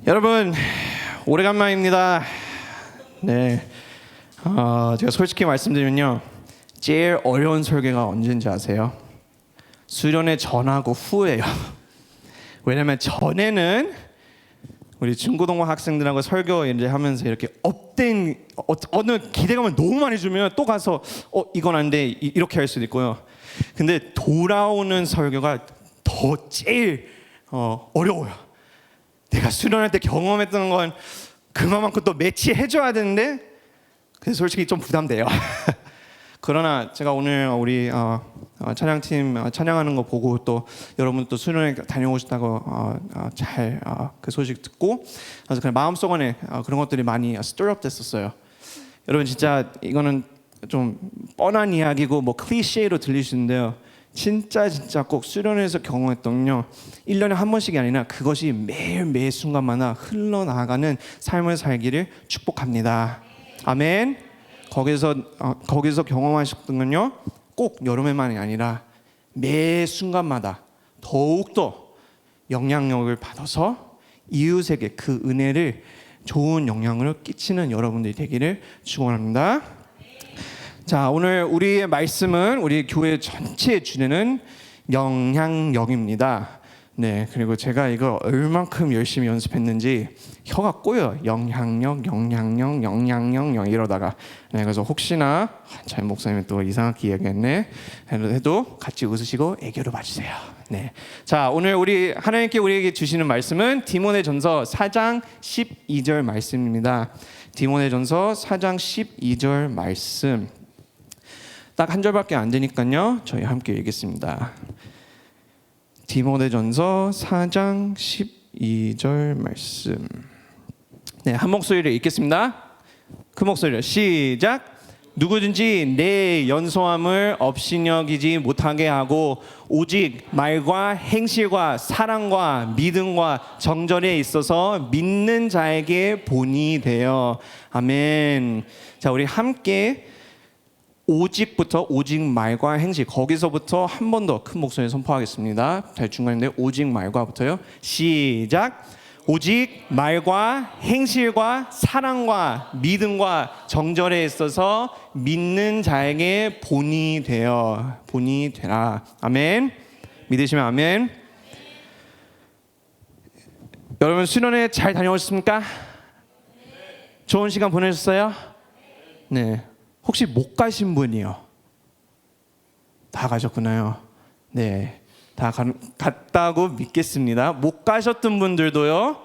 여러분 오래간만입니다. 네, 제가 솔직히 말씀드리면요, 제일 어려운 설교가 언제인지 아세요? 수련회 전하고 후예요. 왜냐면 전에는 우리 중고등부 학생들하고 설교 이제 하면서 이렇게 업된 어느 기대감을 너무 많이 주면 또 가서 이건 안 돼 이렇게 할 수도 있고요. 근데 돌아오는 설교가 더 제일 어려워요. 내가 수련할 때 경험했던 건 그만큼 또 매치해줘야 되는데 그래서 솔직히 좀 부담돼요. 그러나 제가 오늘 우리 찬양팀 찬양하는 거 보고 또 여러분 또 수련회 다녀오셨다고 잘 그 소식 듣고 그래서 그냥 마음속 안에 그런 것들이 많이 스tir업 됐었어요. 여러분 진짜 이거는 좀 뻔한 이야기고 뭐 클리셰로 들리시는데요, 진짜 꼭 수련회에서 경험했던요 1년에 한 번씩이 아니라 그것이 매일 순간마다 흘러나가는 삶을 살기를 축복합니다. 아멘. 거기서 경험하셨던 건요 꼭 여름에만이 아니라 매 순간마다 더욱더 영향력을 받아서 이웃에게 그 은혜를 좋은 영향을 끼치는 여러분들이 되기를 축원합니다. 자, 오늘 우리의 말씀은 우리 교회 전체의 주제는 영향력입니다. 네, 그리고 제가 이거 얼만큼 열심히 연습했는지 혀가 꼬여요. 영향력 이러다가. 네, 그래서 혹시나 잘 목사님이 또 이상하게 이야기했네 해도 같이 웃으시고 애교로 봐주세요. 네, 자, 오늘 우리 하나님께 우리에게 주시는 말씀은 디모데전서 4장 12절 말씀입니다. 디모데전서 4장 12절 말씀. 딱 한 절밖에 안 되니까요, 저희 함께 읽겠습니다. 디모데전서 4장 12절 말씀. 네, 한 목소리로 읽겠습니다. 그 목소리로 시작. 누구든지 내 연소함을 업신여기지 못하게 하고 오직 말과 행실과 사랑과 믿음과 정절에 있어서 믿는 자에게 본이 되어. 아멘. 자, 우리 함께 오직부터 오직 말과 행실, 거기서부터 한 번 더 큰 목소리를 선포하겠습니다. 잘 중간인데 오직 말과부터요. 시작. 오직 말과 행실과 사랑과 믿음과 정절에 있어서 믿는 자에게 본이 되라. 아멘. 믿으시면 아멘. 여러분 수련회 잘 다녀오셨습니까? 좋은 시간 보내셨어요? 네. 혹시 못 가신 분이요? 다 가셨구나요. 네, 다 갔다고 믿겠습니다. 못 가셨던 분들도요,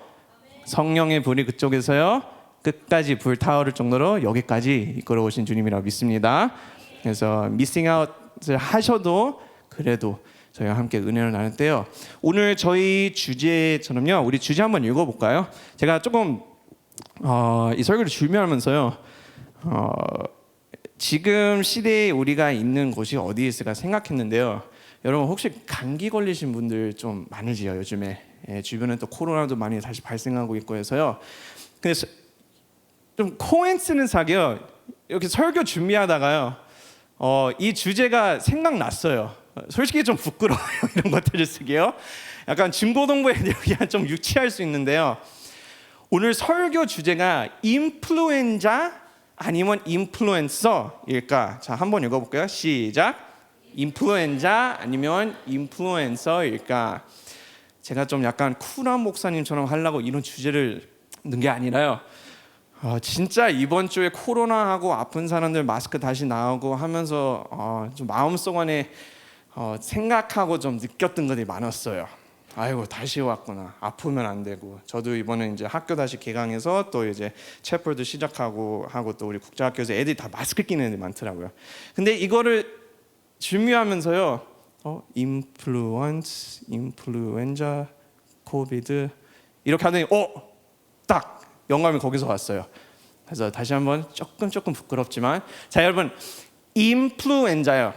성령의 불이 그쪽에서요 끝까지 불타오를 정도로 여기까지 이끌어 오신 주님이라고 믿습니다. 그래서 미싱 아웃을 하셔도 그래도 저희와 함께 은혜를 나눌 때요, 오늘 저희 주제처럼요, 우리 주제 한번 읽어볼까요? 제가 조금 이 설교를 준비하면서요, 지금 시대에 우리가 있는 곳이 어디에 있을까 생각했는데요, 여러분 혹시 감기 걸리신 분들 좀 많으지요 요즘에. 주변에 또 코로나도 많이 다시 발생하고 있고 해서요. 그래서 좀 코인시던스하게요, 이렇게 설교 준비하다가요 이 주제가 생각났어요. 솔직히 좀 부끄러워요 이런 것들을 쓰기요. 약간 중고등부 애들이 좀 유치할 수 있는데요, 오늘 설교 주제가 인플루엔자 아니면 인플루엔서일까? 자, 한번 읽어볼까요? 시작. 인플루엔자 아니면 인플루엔서일까? 제가 좀 약간 쿨한 목사님처럼 하려고 이런 주제를 넣은 게 아니라요, 진짜 이번 주에 코로나하고 아픈 사람들 마스크 다시 나오고 하면서 좀 마음속 안에 생각하고 좀 느꼈던 것들이 많았어요. 아이고 다시 왔구나. 아프면 안 되고. 저도 이번에 이제 학교 다시 개강해서 또 이제 채플도 시작하고 하고 또 우리 국제학교에서 애들이 다 마스크 끼는 애들이 많더라고요. 근데 이거를 준비하면서요, 인플루엔자, 코비드 이렇게 하더니 딱 영감이 거기서 왔어요. 그래서 다시 한번 조금 부끄럽지만, 자 여러분, 인플루엔자요,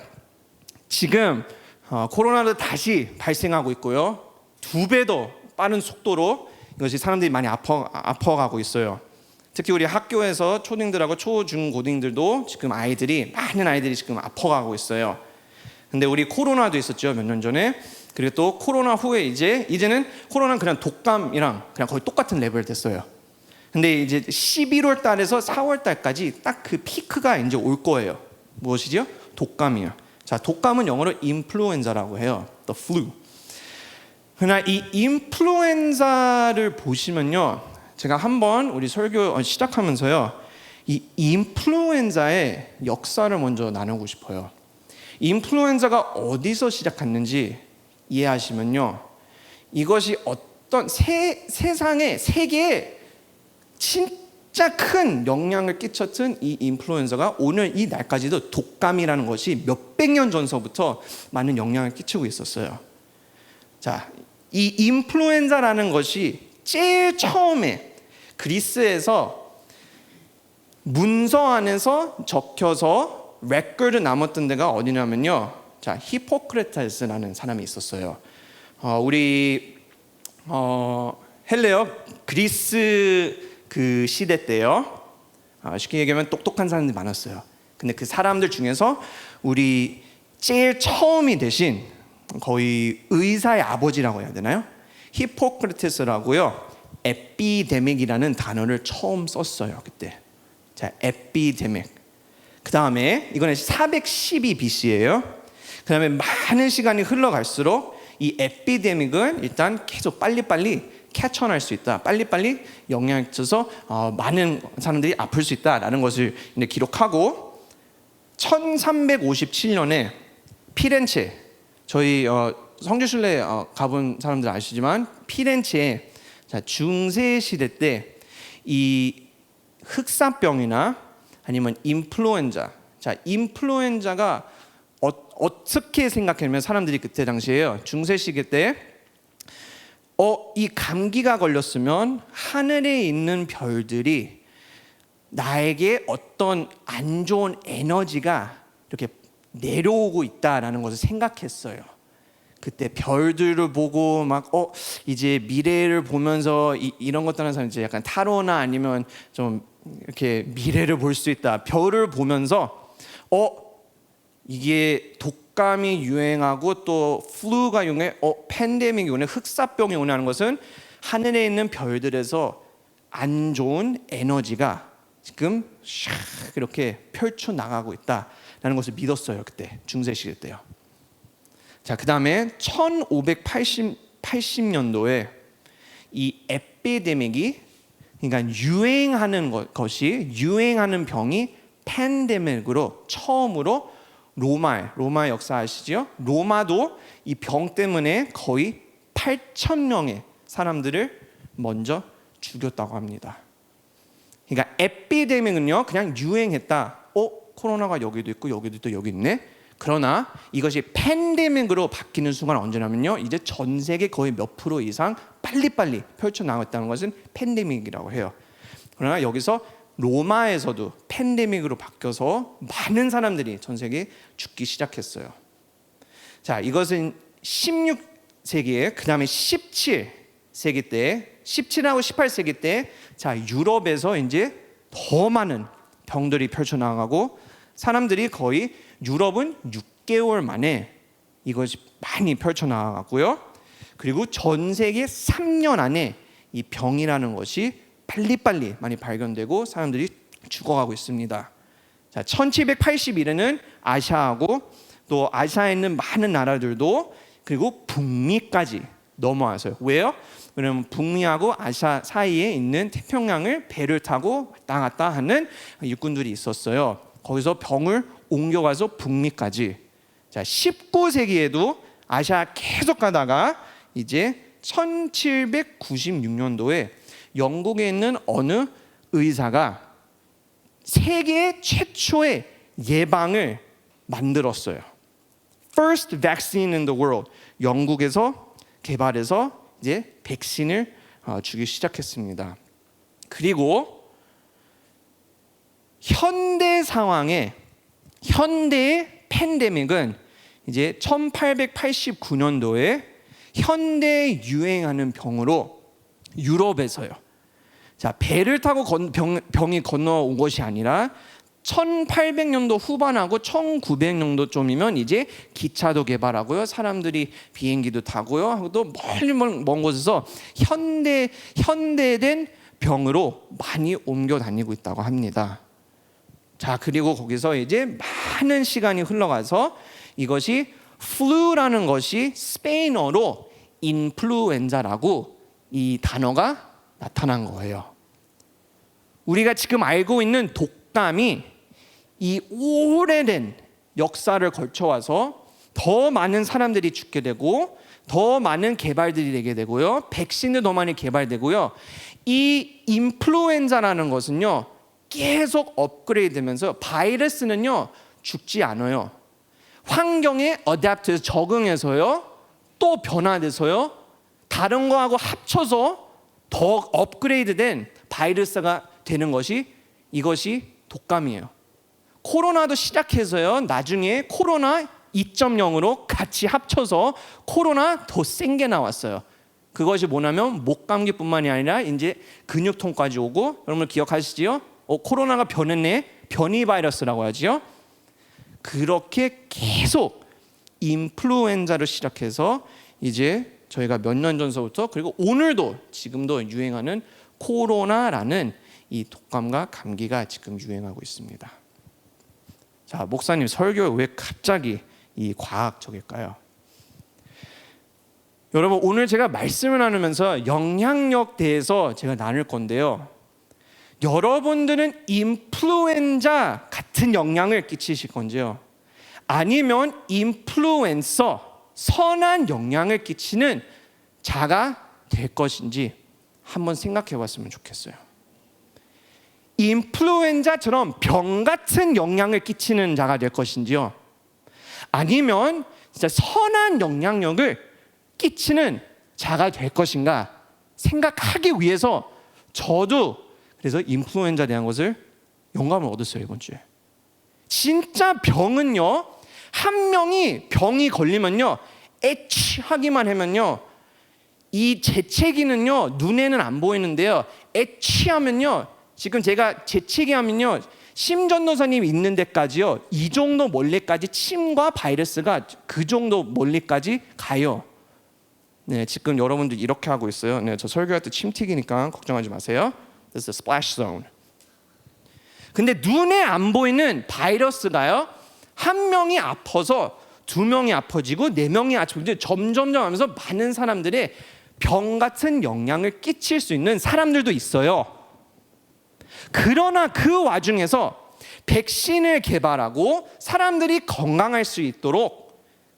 지금 코로나도 다시 발생하고 있고요, 2배 더 빠른 속도로 이것이 사람들이 많이 아파가고 있어요. 특히 우리 학교에서 초딩들하고 초중고딩들도 지금 많은 아이들이 지금 아파가고 있어요. 근데 우리 코로나도 있었죠, 몇 년 전에. 그리고 또 코로나 후에 이제는 코로나는 그냥 독감이랑 그냥 거의 똑같은 레벨 됐어요. 근데 이제 11월 달에서 4월 달까지 딱 그 피크가 이제 올 거예요. 무엇이죠? 독감이요. 자, 독감은 영어로 인플루엔자라고 해요. The flu. 그러나 이 인플루엔자를 보시면요, 제가 한번 우리 설교 시작하면서요, 이 인플루엔자의 역사를 먼저 나누고 싶어요. 인플루엔자가 어디서 시작했는지 이해하시면요, 이것이 어떤 세상에 세계에 진짜 큰 영향을 끼쳤던 이 인플루엔자가 오늘 이 날까지도 독감이라는 것이 몇백 년 전서부터 많은 영향을 끼치고 있었어요. 자, 이 인플루엔자라는 것이 제일 처음에 그리스에서 문서 안에서 적혀서 레코드 남았던 데가 어디냐면요, 자, 히포크라테스라는 사람이 있었어요. 우리 헬레어 그리스 그 시대 때요, 쉽게 얘기하면 똑똑한 사람들이 많았어요. 근데 그 사람들 중에서 우리 제일 처음이 되신 거의 의사의 아버지라고 해야 되나요? 히포크라테스라고요, 에피데믹이라는 단어를 처음 썼어요, 그때. 자, 에피데믹. 그 다음에 이거는 412 BC예요. 그 다음에 많은 시간이 흘러갈수록 이 에피데믹은 일단 계속 빨리빨리 캐쳐날 수 있다, 빨리빨리 영향을 끼쳐서 많은 사람들이 아플 수 있다라는 것을 이제 기록하고, 1357년에 피렌체, 저희 성주순례 가본 사람들 아시지만 피렌체에, 자, 중세 시대 때 이 흑사병이나 아니면 인플루엔자, 자, 인플루엔자가 어떻게 생각하면 사람들이 그때 당시에요, 중세 시대 때 이 감기가 걸렸으면 하늘에 있는 별들이 나에게 어떤 안 좋은 에너지가 이렇게 내려오고 있다라는 것을 생각했어요. 그때 별들을 보고 막 이제 미래를 보면서 이런 것들 하는 사람, 이제 약간 타로나 아니면 좀 이렇게 미래를 볼 수 있다, 별을 보면서 이게 독감이 유행하고 또 플루가 유행해, 팬데믹이 오네, 흑사병이 오네 하는 것은 하늘에 있는 별들에서 안 좋은 에너지가 지금 샥 이렇게 펼쳐 나가고 있다라는 것을 믿었어요, 그때 중세 시대 때요. 자, 그 다음에 1580년도에 이 에피데믹이, 그러니까 유행하는 것이, 유행하는 병이 팬데믹으로 처음으로 로마의 역사 아시죠? 로마도 이 병 때문에 거의 8,000명의 사람들을 먼저 죽였다고 합니다. 그러니까 에피데믹은요, 그냥 유행했다. 코로나가 여기도 있고 여기도 또 여기 있네. 그러나 이것이 팬데믹으로 바뀌는 순간 언제냐면요, 이제 전 세계 거의 몇 프로 이상 빨리빨리 펼쳐나갔다는 것은 팬데믹이라고 해요. 그러나 여기서 로마에서도 팬데믹으로 바뀌어서 많은 사람들이 전 세계에 죽기 시작했어요. 자, 이것은 16세기에, 그 다음에 17세기 때, 17하고 18세기 때, 자, 유럽에서 이제 더 많은 병들이 펼쳐나가고, 사람들이 거의, 유럽은 6개월 만에 이것이 많이 펼쳐나가고요. 그리고 전 세계 3년 안에 이 병이라는 것이 빨리빨리 많이 발견되고 사람들이 죽어가고 있습니다. 자, 1781에는 아시아하고 또 아시아에 있는 많은 나라들도, 그리고 북미까지 넘어와서요. 왜요? 왜냐하면 북미하고 아시아 사이에 있는 태평양을 배를 타고 왔다 갔다 하는 육군들이 있었어요. 거기서 병을 옮겨가서 북미까지. 자, 19세기에도 아시아 계속 가다가 이제 1796년도에 영국에 있는 어느 의사가 세계 최초의 예방을 만들었어요. First vaccine in the world. 영국에서 개발해서 이제 백신을 주기 시작했습니다. 그리고 현대 상황에, 현대의 팬데믹은 이제 1889년도에 현대 유행하는 병으로 유럽에서요. 자, 배를 타고 병이 건너온 것이 아니라 1800년도 후반하고 1900년도쯤이면 이제 기차도 개발하고요. 사람들이 비행기도 타고요. 또 멀리 먼 곳에서 현대된 병으로 많이 옮겨 다니고 있다고 합니다. 자, 그리고 거기서 이제 많은 시간이 흘러가서 이것이 flu라는 것이 스페인어로 인플루엔자라고 이 단어가 나타난 거예요. 우리가 지금 알고 있는 독감이 이 오래된 역사를 거쳐와서 더 많은 사람들이 죽게 되고 더 많은 개발들이 되게 되고요. 백신도 더 많이 개발되고요. 이 인플루엔자라는 것은요. 계속 업그레이드 되면서 바이러스는요. 죽지 않아요. 환경에 어댑트해서 적응해서요. 또 변화돼서요. 다른 거하고 합쳐서 더 업그레이드된 바이러스가 되는 것이 이것이 독감이에요. 코로나도 시작해서요. 나중에 코로나 2.0으로 같이 합쳐서 코로나 더 센 게 나왔어요. 그것이 뭐냐면 목감기뿐만이 아니라 이제 근육통까지 오고, 여러분 기억하시지요? 코로나가 변했네. 변이 바이러스라고 하지요. 그렇게 계속 인플루엔자로 시작해서 이제 저희가 몇 년 전서부터 그리고 오늘도 지금도 유행하는 코로나라는 이 독감과 감기가 지금 유행하고 있습니다. 자, 목사님 설교 왜 갑자기 이 과학적일까요? 여러분, 오늘 제가 말씀을 나누면서 영향력 대해서 제가 나눌 건데요. 여러분들은 인플루엔자 같은 영향을 끼치실 건지요? 아니면 인플루엔서, 선한 영향을 끼치는 자가 될 것인지 한번 생각해 봤으면 좋겠어요. 인플루엔자처럼 병 같은 영향을 끼치는 자가 될 것인지요? 아니면 진짜 선한 영향력을 끼치는 자가 될 것인가 생각하기 위해서 저도 그래서 인플루엔자에 대한 것을 영감을 얻었어요. 이번 주에 진짜 병은요, 한 명이 병이 걸리면요, 애취하기만 하면요, 이 재채기는요 눈에는 안 보이는데요, 애취하면요, 지금 제가 재채기하면요 심전도사님 있는 데까지요 이 정도 멀리까지 침과 바이러스가 그 정도 멀리까지 가요. 네, 지금 여러분들 이렇게 하고 있어요. 네, 저 설교할 때 침 튀기니까 걱정하지 마세요. This is the splash zone. 근데 눈에 안 보이는 바이러스가요, 한 명이 아파서 두 명이 아파지고 네 명이 아파지고 점점점 하면서 많은 사람들의 병 같은 영향을 끼칠 수 있는 사람들도 있어요. 그러나 그 와중에서 백신을 개발하고 사람들이 건강할 수 있도록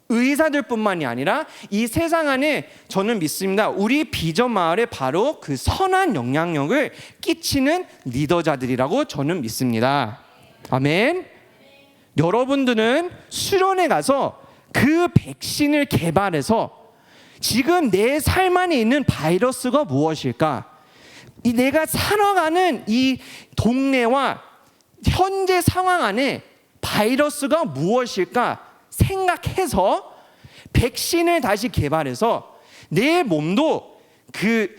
의사들뿐만이 아니라 이 세상 안에 저는 믿습니다. 우리 비전 마을에 바로 그 선한 영향력을 끼치는 리더자들이라고 저는 믿습니다. 아멘. 여러분들은 수련회 가서 그 백신을 개발해서 지금 내 삶 안에 있는 바이러스가 무엇일까? 이 내가 살아가는 이 동네와 현재 상황 안에 바이러스가 무엇일까 생각해서 백신을 다시 개발해서 내 몸도 그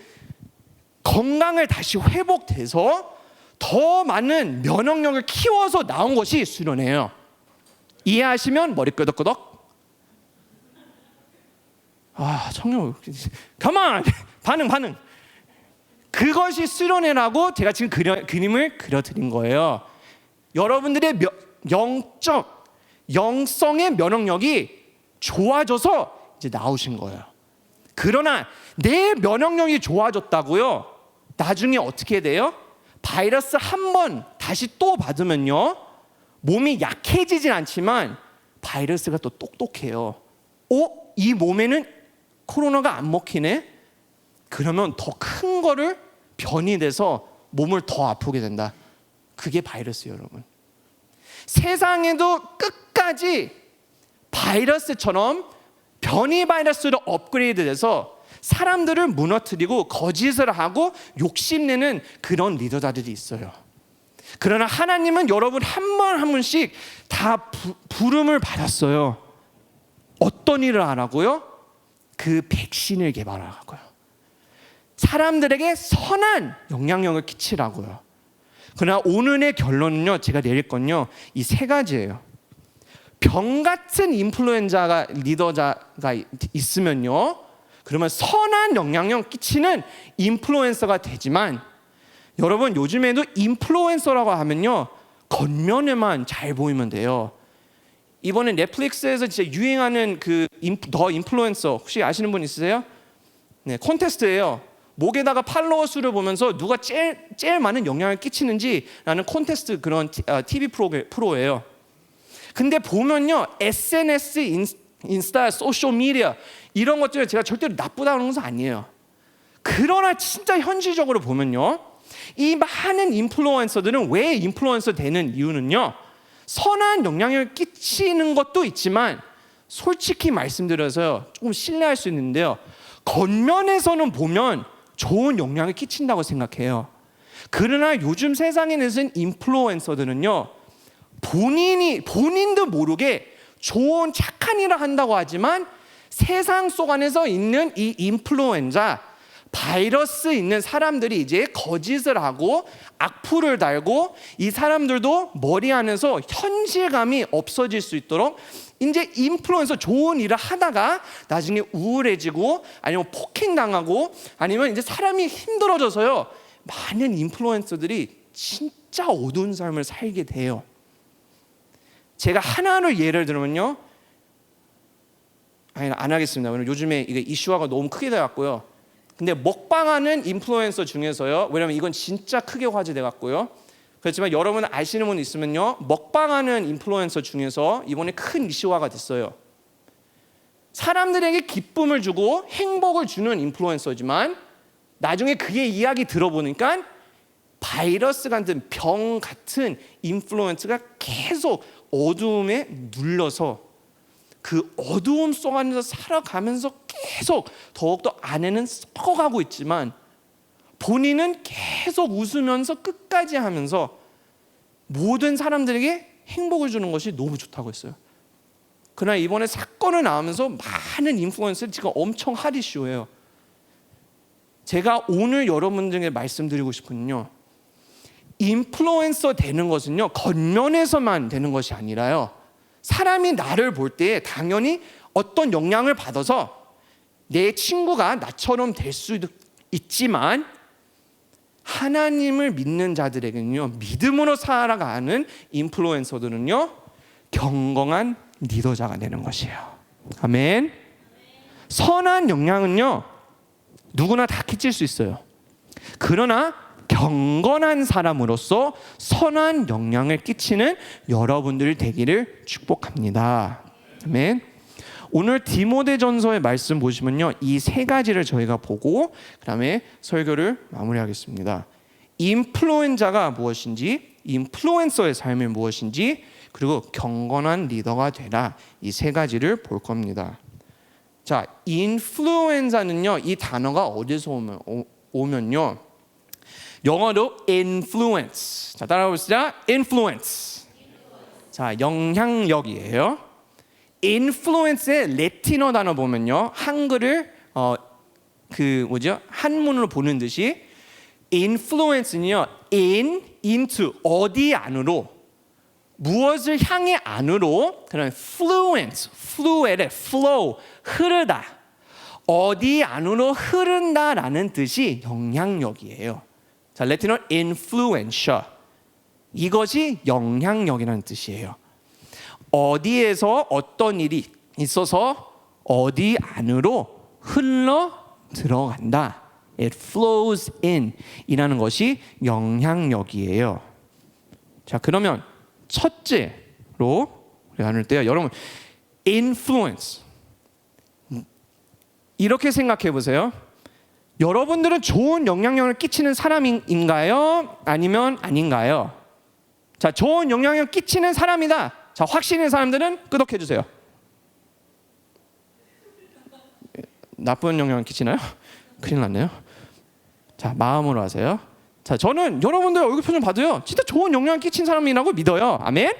건강을 다시 회복돼서 더 많은 면역력을 키워서 나온 것이 수련회예요. 이해하시면 머리 끄덕끄덕. 아, 청룡, 가만 반응. 그것이 수련회라고 제가 지금 그림을 그려드린 거예요. 여러분들의 영성의 면역력이 좋아져서 이제 나오신 거예요. 그러나 내 면역력이 좋아졌다고요, 나중에 어떻게 돼요? 바이러스 한 번 다시 또 받으면요, 몸이 약해지진 않지만 바이러스가 또 똑똑해요. 이 몸에는 코로나가 안 먹히네? 그러면 더 큰 거를 변이 돼서 몸을 더 아프게 된다. 그게 바이러스예요, 여러분. 세상에도 끝까지 바이러스처럼 변이 바이러스로 업그레이드 돼서 사람들을 무너뜨리고 거짓을 하고 욕심내는 그런 리더자들이 있어요. 그러나 하나님은 여러분 한 번 한 분씩 다 부름을 받았어요. 어떤 일을 하라고요? 그 백신을 개발하라고요. 사람들에게 선한 영향력을 끼치라고요. 그러나 오늘의 결론은요, 제가 내릴 건요, 이 세 가지예요. 병 같은 인플루엔자가 리더자가 있으면요, 그러면 선한 영향력 끼치는 인플루엔서가 되지만, 여러분 요즘에도 인플루엔서라고 하면요, 겉면에만 잘 보이면 돼요. 이번에 넷플릭스에서 진짜 유행하는 더 인플루엔서 혹시 아시는 분 있으세요? 네, 콘테스트예요. 목에다가 팔로워 수를 보면서 누가 제일 많은 영향을 끼치는지라는 콘테스트, 그런 TV 프로예요. 근데 보면요, SNS, 인스타, 소셜 미디어 이런 것들 제가 절대로 나쁘다는 것은 아니에요. 그러나 진짜 현실적으로 보면요, 이 많은 인플루언서들은 왜 인플루언서 되는 이유는요, 선한 영향을 끼치는 것도 있지만 솔직히 말씀드려서 조금 신뢰할 수 있는데요, 겉면에서는 보면 좋은 영향을 끼친다고 생각해요. 그러나 요즘 세상에 내선 인플루언서들은요, 본인도 모르게 좋은 착한 일을 한다고 하지만 세상 속 안에서 있는 이 인플루엔자 바이러스 있는 사람들이 이제 거짓을 하고 악플을 달고, 이 사람들도 머리 안에서 현실감이 없어질 수 있도록 이제 인플루엔서 좋은 일을 하다가 나중에 우울해지고 아니면 폭행당하고 아니면 이제 사람이 힘들어져서요, 많은 인플루엔서들이 진짜 어두운 삶을 살게 돼요. 제가 하나를 예를 들면요, 안 하겠습니다. 왜냐면 요즘에 이게 이슈화가 너무 크게 돼갖고요. 근데 먹방하는 인플루엔서 중에서요, 왜냐면 이건 진짜 크게 화제돼 갖고요. 그렇지만 여러분 아시는 분 있으면요, 먹방하는 인플루엔서 중에서 이번에 큰 이슈화가 됐어요. 사람들에게 기쁨을 주고 행복을 주는 인플루엔서지만 나중에 그의 이야기 들어보니까 바이러스 같은 병 같은 인플루엔서가 계속 어두움에 눌려서 그 어두움 속 안에서 살아가면서 계속 더욱더 안에는 썩어가고 있지만 본인은 계속 웃으면서 끝까지 하면서 모든 사람들에게 행복을 주는 것이 너무 좋다고 했어요. 그러나 이번에 사건을 나오면서 많은 인플루언서들이 지금 엄청 핫 이슈예요. 제가 오늘 여러분들에게 말씀드리고 싶은요, 인플루언서 되는 것은요, 겉면에서만 되는 것이 아니라요, 사람이 나를 볼 때 당연히 어떤 영향을 받아서 내 친구가 나처럼 될 수도 있지만 하나님을 믿는 자들에게는요, 믿음으로 살아가는 인플루언서들은요, 경건한 리더자가 되는 것이에요. 아멘. 선한 영향은요, 누구나 다 끼칠 수 있어요. 그러나 경건한 사람으로서 선한 영향을 끼치는 여러분들 되기를 축복합니다. 아멘. 오늘 디모데전서의 말씀 보시면요, 이 세 가지를 저희가 보고 그다음에 설교를 마무리하겠습니다. 인플루엔자가 무엇인지, 인플루엔서의 삶이 무엇인지, 그리고 경건한 리더가 되라, 이 세 가지를 볼 겁니다. 자, 인플루엔자는요, 이 단어가 어디서 오면요, 영어로 influence. 자, 따라해보시죠. influence. 자, 영향력이에요. influence의 레티너 단어 보면요, 한글을 한문으로 보는 듯이 influence는요, into 어디 안으로, 무엇을 향해 안으로, 그런 fluent의 flow, 흐르다, 어디 안으로 흐른다라는 뜻이 영향력이에요. 자, 레티너 influentia, 이것이 영향력이라는 뜻이에요. 어디에서 어떤 일이 있어서 어디 안으로 흘러 들어간다, it flows in 이라는 것이 영향력이에요. 자, 그러면 첫째로 우리가 나눌 때요, 여러분 influence, 이렇게 생각해 보세요. 여러분들은 좋은 영향력을 끼치는 사람인가요? 아니면 아닌가요? 자, 좋은 영향력을 끼치는 사람이다. 자, 확신인 사람들은 끄덕해 주세요. 나쁜 영향을 끼치나요? 큰일 났네요. 자, 마음으로 하세요. 자, 저는 여러분들 얼굴 표정 봐도요, 진짜 좋은 영향을 끼친 사람이라고 믿어요. 아멘.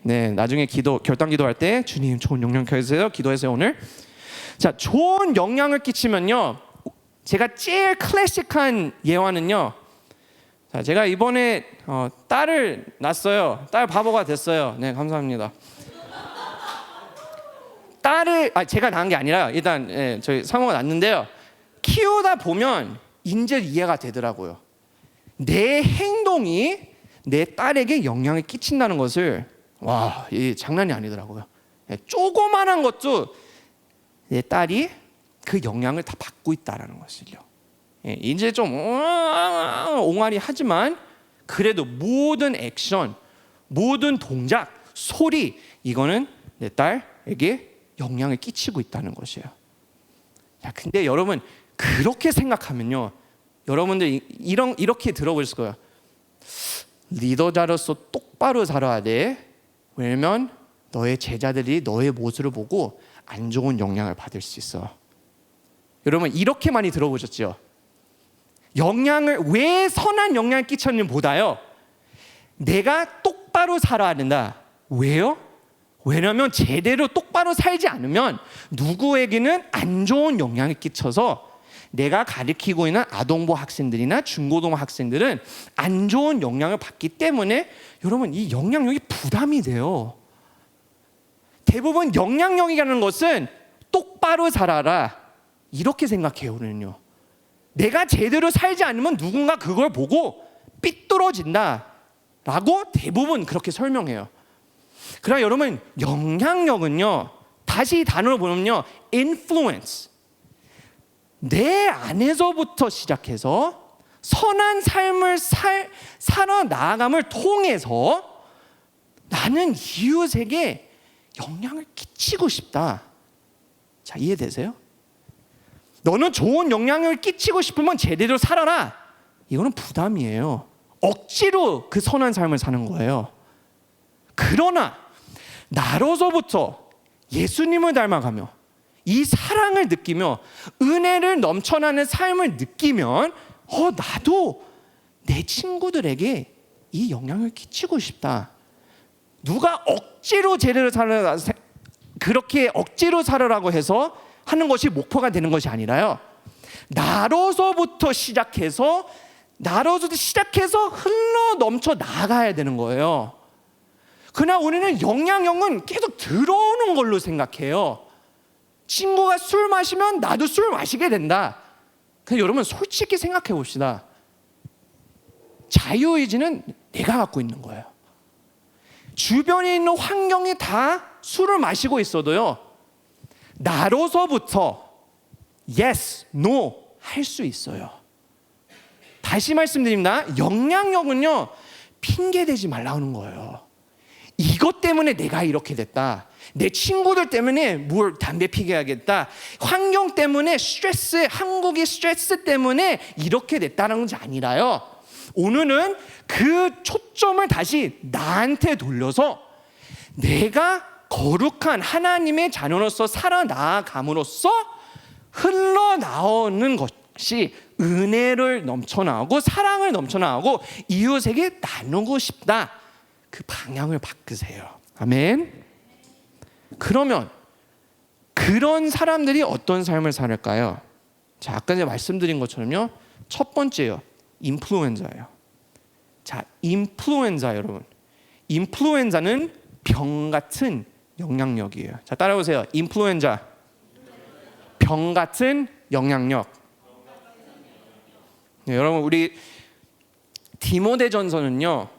네, 나중에 결단 기도할 때 주님 좋은 영향 켜주세요, 기도해서요 오늘. 자, 좋은 영향을 끼치면요, 제가 제일 클래식한 예화는요, 자, 제가 이번에 딸을 낳았어요. 딸 바보가 됐어요. 네, 감사합니다. 딸을 제가 낳은 게 아니라 일단 저희 사모가 낳았는데요. 키우다 보면 이제 이해가 되더라고요. 내 행동이 내 딸에게 영향을 끼친다는 것을 이게 장난이 아니더라고요. 조그만한 것도 내 딸이 그 영향을 다 받고 있다라는 것을요. 이제 좀 옹알이 하지만 그래도 모든 액션, 모든 동작, 소리 이거는 내 딸에게 영향을 끼치고 있다는 것이에요. 자, 근데 여러분 그렇게 생각하면요, 여러분들 이렇게 들어보실 거예요. 리더자로서 똑바로 살아야 돼. 왜냐면 너의 제자들이 너의 모습을 보고 안 좋은 영향을 받을 수 있어. 여러분 이렇게 많이 들어보셨죠? 영향을 왜 선한 영향을 끼쳤는지 보다요, 내가 똑바로 살아야 된다. 왜요? 왜냐하면 제대로 똑바로 살지 않으면 누구에게는 안 좋은 영향을 끼쳐서 내가 가르치고 있는 아동부 학생들이나 중고등 학생들은 안 좋은 영향을 받기 때문에 여러분 이 영향력이 부담이 돼요. 대부분 영향력이라는 것은 똑바로 살아라 이렇게 생각해요. 우리는요, 내가 제대로 살지 않으면 누군가 그걸 보고 삐뚤어진다 라고 대부분 그렇게 설명해요. 그러나 여러분 영향력은요, 다시 단어로 보면요, influence, 내 안에서부터 시작해서 선한 삶을 살아 나아감을 통해서 나는 이웃에게 영향을 끼치고 싶다. 자, 이해되세요? 너는 좋은 영향을 끼치고 싶으면 제대로 살아라. 이거는 부담이에요. 억지로 그 선한 삶을 사는 거예요. 그러나 나로서부터 예수님을 닮아가며 이 사랑을 느끼며 은혜를 넘쳐나는 삶을 느끼면 나도 내 친구들에게 이 영향을 끼치고 싶다. 누가 억지로 제대로 살아라, 그렇게 억지로 살아라고 해서 하는 것이 목표가 되는 것이 아니라요, 나로서부터 시작해서 흘러 넘쳐 나가야 되는 거예요. 그러나 우리는 영향력은 계속 들어오는 걸로 생각해요. 친구가 술 마시면 나도 술 마시게 된다. 근데 여러분 솔직히 생각해 봅시다. 자유의지는 내가 갖고 있는 거예요. 주변에 있는 환경이 다 술을 마시고 있어도요, 나로서부터 yes, no 할 수 있어요. 다시 말씀드립니다. 영향력은요, 핑계 대지 말라는 거예요. 이것 때문에 내가 이렇게 됐다. 내 친구들 때문에 담배 피게 하겠다. 환경 때문에 스트레스, 한국의 스트레스 때문에 이렇게 됐다는 것이 아니라요, 오늘은 그 초점을 다시 나한테 돌려서 내가 거룩한 하나님의 자녀로서 살아나감으로써 흘러나오는 것이 은혜를 넘쳐나오고 사랑을 넘쳐나오고 이웃에게 나누고 싶다. 그 방향을 바꾸세요. 아멘. 그러면 그런 사람들이 어떤 삶을 살을까요? 자, 아까 제가 말씀드린 것처럼요, 첫 번째요, 인플루엔자예요. 자, 인플루엔자 여러분, 인플루엔자는 병 같은 영향력이에요. 자, 따라오세요. 인플루엔자, 병 같은 영향력. 네, 여러분 우리 디모데전서는요,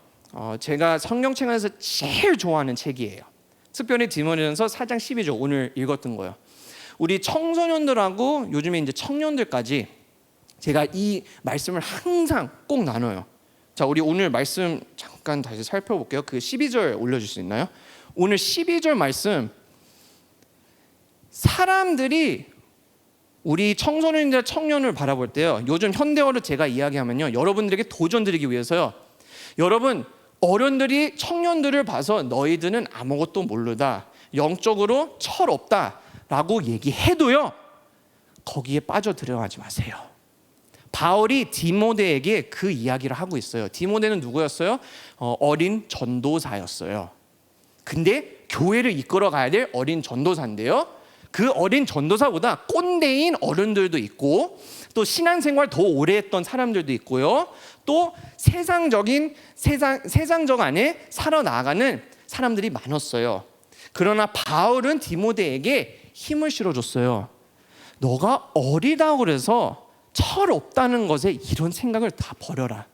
제가 성경책 안에서 제일 좋아하는 책이에요. 특별히 디모데전서 4장 12절 오늘 읽었던 거예요. 우리 청소년들하고 요즘에 이제 청년들까지 제가 이 말씀을 항상 꼭 나눠요. 자, 우리 오늘 말씀 잠깐 다시 살펴볼게요. 그 12절 올려줄 수 있나요? 오늘 12절 말씀, 사람들이 우리 청소년들, 청년을 바라볼 때요, 요즘 현대어로 제가 이야기하면요, 여러분들에게 도전 드리기 위해서요, 여러분 어른들이 청년들을 봐서 너희들은 아무것도 모르다, 영적으로 철없다 라고 얘기해도요, 거기에 빠져 들어가지 마세요. 바울이 디모데에게 그 이야기를 하고 있어요. 디모데는 누구였어요? 어린 전도사였어요. 근데 교회를 이끌어 가야 될 어린 전도사인데요, 그 어린 전도사보다 꼰대인 어른들도 있고 또 신앙생활 더 오래 했던 사람들도 있고요. 또 세상적 안에 살아나가는 사람들이 많았어요. 그러나 바울은 디모데에게 힘을 실어줬어요. 너가 어리다고 그래서 철없다는 것에 이런 생각을 다 버려라.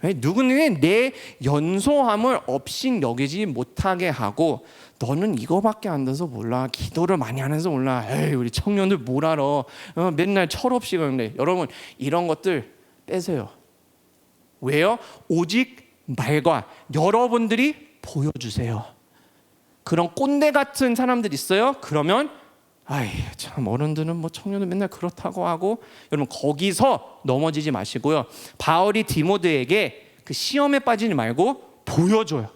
누구는 내 연소함을 업신 여기지 못하게 하고 너는 이거밖에 안 돼서 몰라. 기도를 많이 안 해서 몰라. 에이, 우리 청년들 뭘 알아. 맨날 철없이 그런데. 여러분 이런 것들 빼세요. 왜요? 오직 말과 여러분들이 보여주세요. 그런 꼰대 같은 사람들 있어요. 그러면 아이 참 어른들은 뭐 청년은 맨날 그렇다고 하고 여러분 거기서 넘어지지 마시고요. 바울이 디모데에게 그 시험에 빠지지 말고 보여줘요.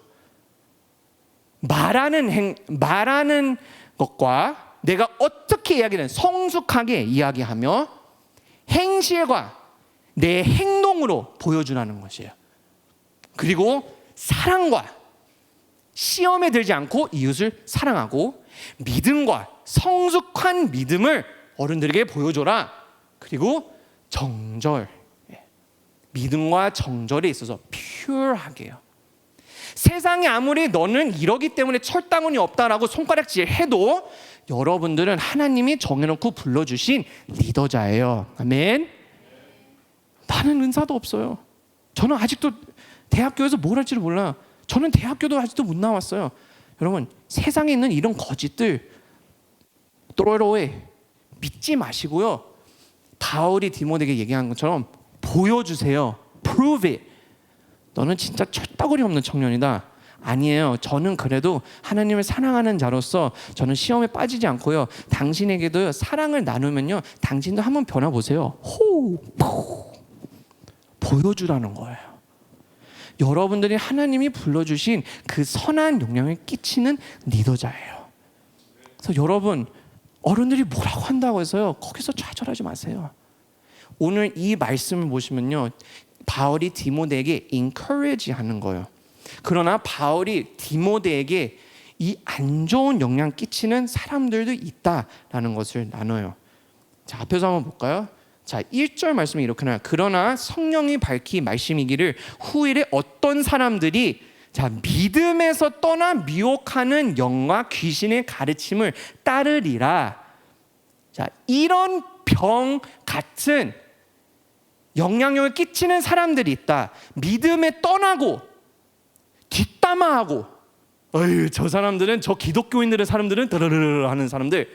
말하는 것과 내가 어떻게 이야기는 성숙하게 이야기하며 행실과 내 행동으로 보여주라는 것이에요. 그리고 사랑과 시험에 들지 않고 이웃을 사랑하고 믿음과 성숙한 믿음을 어른들에게 보여줘라. 그리고 정절, 믿음과 정절에 있어서 퓨어하게요. 세상이 아무리 너는 이러기 때문에 철당운이 없다라고 손가락질 해도 여러분들은 하나님이 정해놓고 불러주신 리더자예요. 아멘. 나는 은사도 없어요. 저는 아직도 대학교에서 뭘 할지를 몰라. 저는 대학교도 아직도 못 나왔어요. 여러분 세상에 있는 이런 거짓들 throw it away. 믿지 마시고요. 바울이 디모데에게 얘기한 것처럼 보여주세요. Prove it. 너는 진짜 철따구리 없는 청년이다. 아니에요. 저는 그래도 하나님을 사랑하는 자로서 저는 시험에 빠지지 않고요. 당신에게도 사랑을 나누면요. 당신도 한번 변화보세요. 보여주라는 거예요. 여러분들이 하나님이 불러주신 그 선한 영향을 끼치는 리더자예요. 그래서 여러분 어른들이 뭐라고 한다고 해서요. 거기서 좌절하지 마세요. 오늘 이 말씀을 보시면요. 바울이 디모데에게 encourage 하는 거예요. 그러나 바울이 디모데에게 이 안 좋은 영향 끼치는 사람들도 있다라는 것을 나눠요. 자, 앞에서 한번 볼까요? 자, 1절 말씀이 이렇게 나와요. 그러나 성령이 밝히 말씀이기를 후일에 어떤 사람들이 자, 믿음에서 떠나 미혹하는 영과 귀신의 가르침을 따르리라. 자, 이런 병 같은 영향력을 끼치는 사람들이 있다. 믿음에 떠나고 뒷담화하고 어휴, 저 사람들은 저 기독교인들의 사람들은 드르르르 하는 사람들.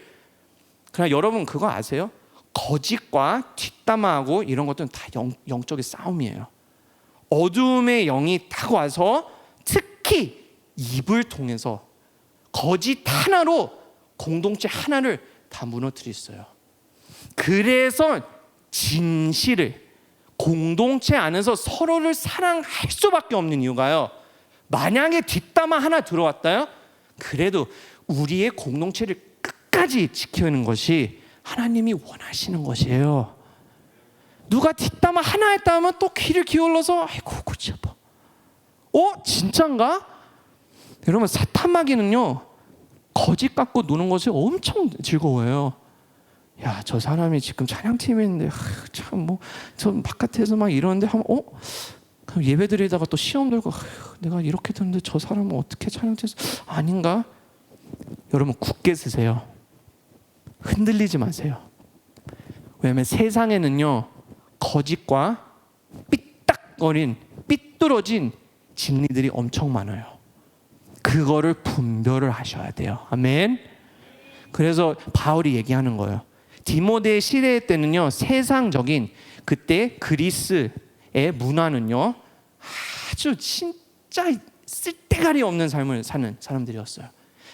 그러나 여러분 그거 아세요? 거짓과 뒷담화하고 이런 것들은 다 영적인 싸움이에요. 어두움의 영이 딱 와서 특히 입을 통해서 거짓 하나로 공동체 하나를 다 무너뜨릴 수 있어요. 그래서 진실을 공동체 안에서 서로를 사랑할 수밖에 없는 이유가요. 만약에 뒷담화 하나 들어왔다요. 그래도 우리의 공동체를 끝까지 지키는 것이 하나님이 원하시는 것이에요. 누가 뒷담화 하나 했다 하면 또 귀를 기울여서 아이고 그치 아파. 진짠가? 여러분 사탄마귀는요 거짓 갖고 노는 것이 엄청 즐거워해요. 야, 저 사람이 지금 찬양팀에 있는데 참 뭐 저 바깥에서 막 이러는데 하면 그럼 예배 드리다가 또 시험 들고 내가 이렇게 됐는데 저 사람은 어떻게 찬양팀에서 아닌가? 여러분 굳게 쓰세요. 흔들리지 마세요. 왜냐하면 세상에는요 거짓과 삐딱거린 삐뚤어진 진리들이 엄청 많아요. 그거를 분별을 하셔야 돼요. 아멘. 그래서 바울이 얘기하는 거예요. 디모데 시대 때는요 세상적인 그때 그리스의 문화는요 아주 진짜 쓸데가리 없는 삶을 사는 사람들이었어요.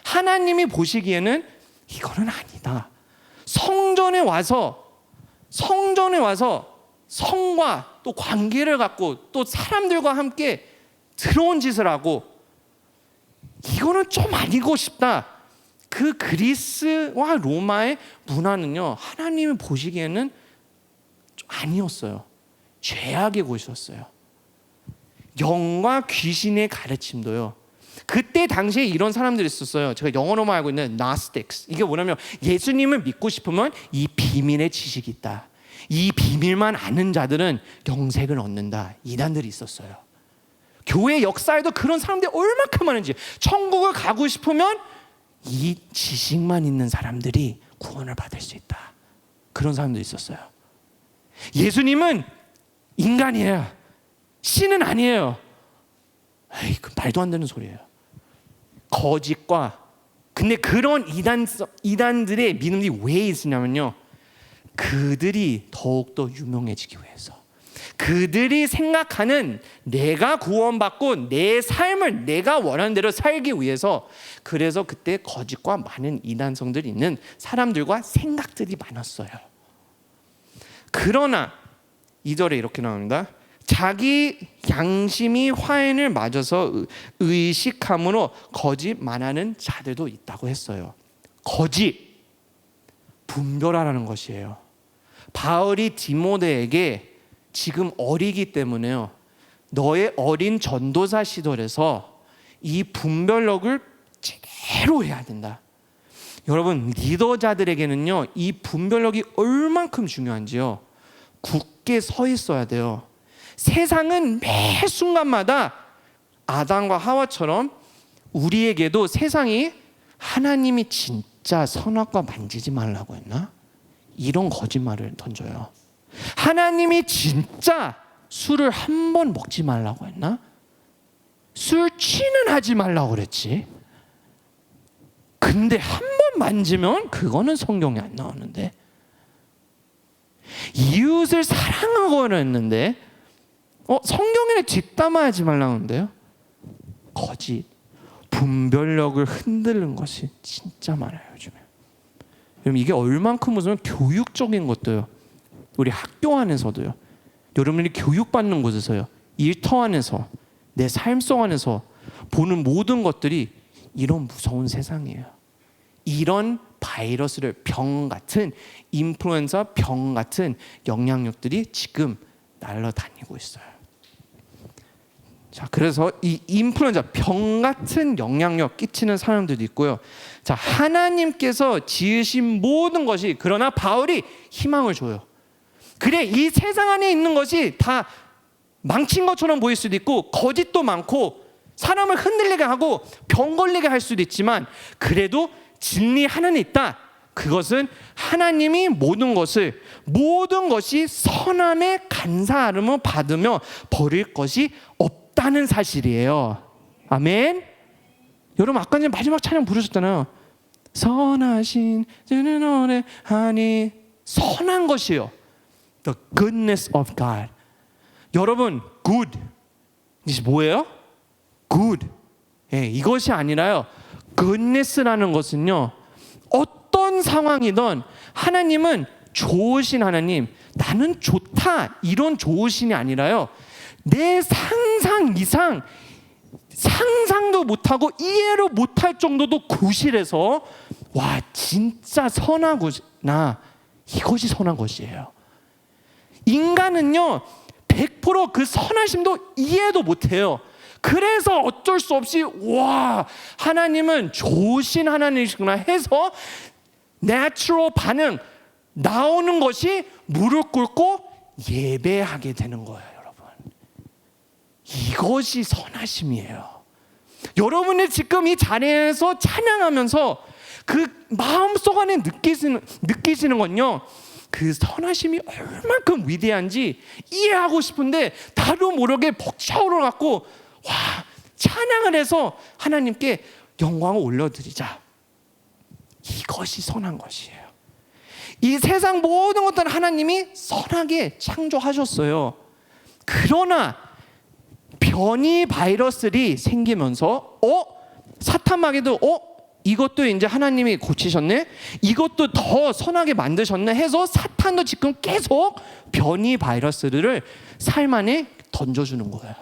하나님이 보시기에는 이거는 아니다. 성전에 와서 성과 또 관계를 갖고 또 사람들과 함께 더러운 짓을 하고 이거는 좀 아니고 싶다. 그 그리스와 로마의 문화는요 하나님이 보시기에는 좀 아니었어요. 죄악의 곳이었어요. 영과 귀신의 가르침도요. 그때 당시에 이런 사람들이 있었어요. 제가 영어로만 알고 있는 Gnostics. 이게 뭐냐면 예수님을 믿고 싶으면 이 비밀의 지식이 있다. 이 비밀만 아는 자들은 영생을 얻는다. 이단들이 있었어요. 교회 역사에도 그런 사람들이 얼마큼 많은지, 천국을 가고 싶으면 이 지식만 있는 사람들이 구원을 받을 수 있다. 그런 사람도 있었어요. 예수님은 인간이에요. 신은 아니에요. 에이, 그 말도 안 되는 소리예요. 거짓과, 근데 그런 이단들의 믿음이 왜 있으냐면요, 그들이 더욱더 유명해지기 위해서, 그들이 생각하는 내가 구원받고 내 삶을 내가 원하는 대로 살기 위해서, 그래서 그때 거짓과 많은 이단성들이 있는 사람들과 생각들이 많았어요. 그러나 2절에 이렇게 나옵니다. 자기 양심이 화인을 맞아서 의식함으로 거짓 말하는 자들도 있다고 했어요. 거짓, 분별하라는 것이에요. 바울이 디모데에게 지금 어리기 때문에요, 너의 어린 전도사 시절에서 이 분별력을 제대로 해야 된다. 여러분, 리더자들에게는요, 이 분별력이 얼만큼 중요한지요, 굳게 서 있어야 돼요. 세상은 매 순간마다 아담과 하와처럼 우리에게도 세상이 하나님이 진짜 선악과 만지지 말라고 했나? 이런 거짓말을 던져요. 하나님이 진짜 술을 한 번 먹지 말라고 했나? 술 취는 하지 말라고 그랬지. 근데 한 번 만지면 그거는 성경에 안 나오는데, 이웃을 사랑하고는 했는데 성경에는 뒷담화하지 말라고 하는데요. 거짓, 분별력을 흔드는 것이 진짜 많아요, 요즘에. 여러분, 이게 얼만큼 무슨 교육적인 것도요, 우리 학교 안에서도요, 여러분들이 교육받는 곳에서요, 일터 안에서, 내 삶 속 안에서 보는 모든 것들이 이런 무서운 세상이에요. 이런 바이러스를, 병 같은, 인플루엔자 병 같은 영향력들이 지금 날아다니고 있어요. 자, 그래서 이 인플루엔자 병 같은 영향력 끼치는 사람들도 있고요. 자, 하나님께서 지으신 모든 것이, 그러나 바울이 희망을 줘요. 그래, 이 세상 안에 있는 것이 다 망친 것처럼 보일 수도 있고, 거짓도 많고, 사람을 흔들리게 하고 병 걸리게 할 수도 있지만, 그래도 진리 하나는 있다. 그것은 하나님이 모든 것이 선함에 감사함을 받으며 버릴 것이 없다는 사실이에요. 아멘. 여러분, 아까 전에 마지막 찬양 부르셨잖아요. 선하신 주는 노래하니. 선한 것이요, The goodness of God. 여러분, good, 이게 뭐예요? good. 예, 이것이 아니라요, goodness라는 것은요, 어떤 상황이든 하나님은 좋으신 하나님, 나는 좋다, 이런 좋으신이 아니라요, 내 상상 이상, 상상도 못하고 이해로 못할 정도도 구실해서, 와, 진짜 선하구나, 이것이 선한 것이에요. 인간은요, 100% 그 선하심도 이해도 못해요. 그래서 어쩔 수 없이, 와, 하나님은 좋으신 하나님이시구나 해서 내추럴 반응, 나오는 것이 무릎 꿇고 예배하게 되는 거예요, 여러분. 이것이 선하심이에요. 여러분이 지금 이 자리에서 찬양하면서 그 마음속 안에 느끼시는 건요, 그 선하심이 얼만큼 위대한지 이해하고 싶은데 나도 모르게 벅차오르갖고, 와, 찬양을 해서 하나님께 영광을 올려드리자. 이것이 선한 것이에요. 이 세상 모든 것들은 하나님이 선하게 창조하셨어요. 그러나 변이 바이러스들이 생기면서 사탄마귀도 이것도 이제 하나님이 고치셨네, 이것도 더 선하게 만드셨네 해서 사탄도 지금 계속 변이 바이러스들을 삶 안에 던져주는 거예요.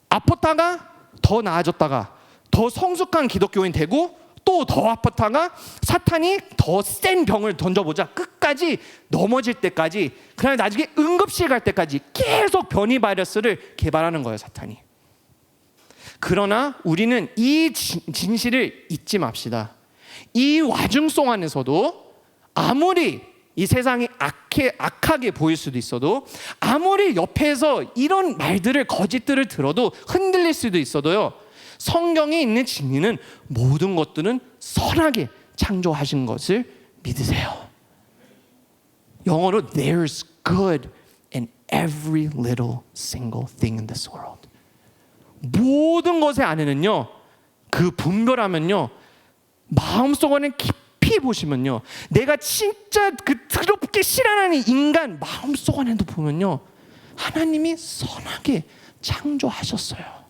아팠다가 더 나아졌다가 더 성숙한 기독교인 되고, 또 더 아팠다가 사탄이 더 센 병을 던져보자, 끝까지 넘어질 때까지, 그다음에 나중에 응급실 갈 때까지 계속 변이 바이러스를 개발하는 거예요, 사탄이. 그러나 우리는 이 진실을 잊지 맙시다. 이 와중 속 안에서도 아무리 이 세상이 악하게 보일 수도 있어도, 아무리 옆에서 이런 말들을, 거짓들을 들어도 흔들릴 수도 있어도요, 성경에 있는 진리는 모든 것들은 선하게 창조하신 것을 믿으세요. 영어로 There's good in every little single thing in this world. 모든 것의 안에는요, 그 분별하면요, 마음속 안에 깊이 보시면요, 내가 진짜 그 더럽게 싫어하는 인간 마음속 안에도 보면요, 하나님이 선하게 창조하셨어요.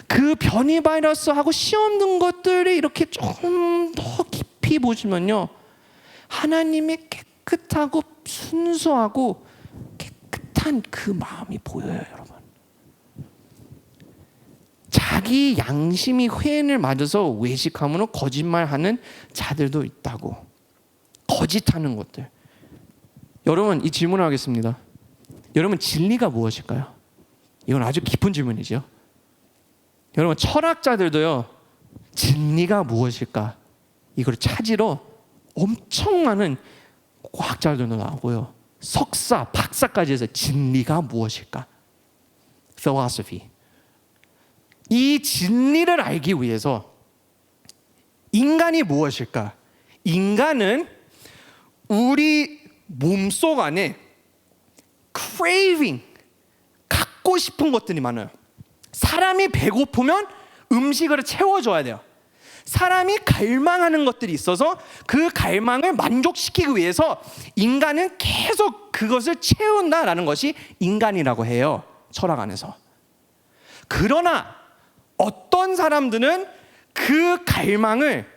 그 변이 바이러스하고 시험 든 것들이 이렇게 조금 더 깊이 보시면요, 하나님이 깨끗하고 순수하고 깨끗한 그 마음이 보여요, 여러분. 자기 양심이 회인을 맞아서 외식함으로 거짓말하는 자들도 있다고. 거짓하는 것들. 여러분, 이 질문을 하겠습니다. 여러분, 진리가 무엇일까요? 이건 아주 깊은 질문이죠. 여러분, 철학자들도요, 진리가 무엇일까, 이걸 찾으러 엄청 많은 과학자들도 나오고요, 석사, 박사까지 해서 진리가 무엇일까, philosophy. 이 진리를 알기 위해서 인간이 무엇일까? 인간은 우리 몸속 안에 craving, 갖고 싶은 것들이 많아요. 사람이 배고프면 음식으로 채워줘야 돼요. 사람이 갈망하는 것들이 있어서 그 갈망을 만족시키기 위해서 인간은 계속 그것을 채운다라는 것이 인간이라고 해요, 철학 안에서. 그러나 어떤 사람들은 그 갈망을,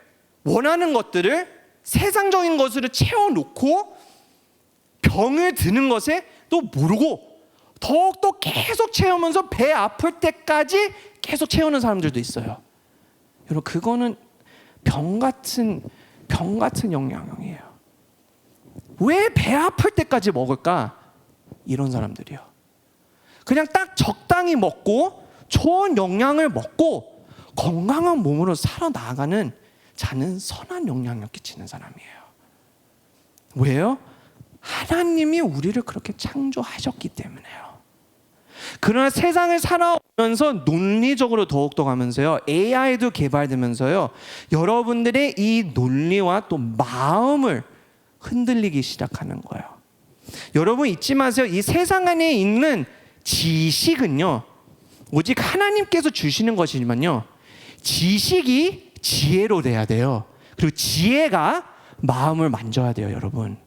원하는 것들을 세상적인 것으로 채워놓고 병을 드는 것에 또 모르고 더욱더 계속 채우면서 배 아플 때까지 계속 채우는 사람들도 있어요. 여러분, 그거는 병 같은 영양이에요. 왜 배 아플 때까지 먹을까? 이런 사람들이요. 그냥 딱 적당히 먹고 좋은 영양을 먹고 건강한 몸으로 살아나가는 자는 선한 영향력 끼치는 사람이에요. 왜요? 하나님이 우리를 그렇게 창조하셨기 때문에요. 그러나 세상을 살아오면서 논리적으로 더욱더 가면서요, AI도 개발되면서요, 여러분들의 이 논리와 또 마음을 흔들리기 시작하는 거예요. 여러분, 잊지 마세요. 이 세상 안에 있는 지식은요, 오직 하나님께서 주시는 것이지만요, 지식이 지혜로 돼야 돼요. 그리고 지혜가 마음을 만져야 돼요, 여러분.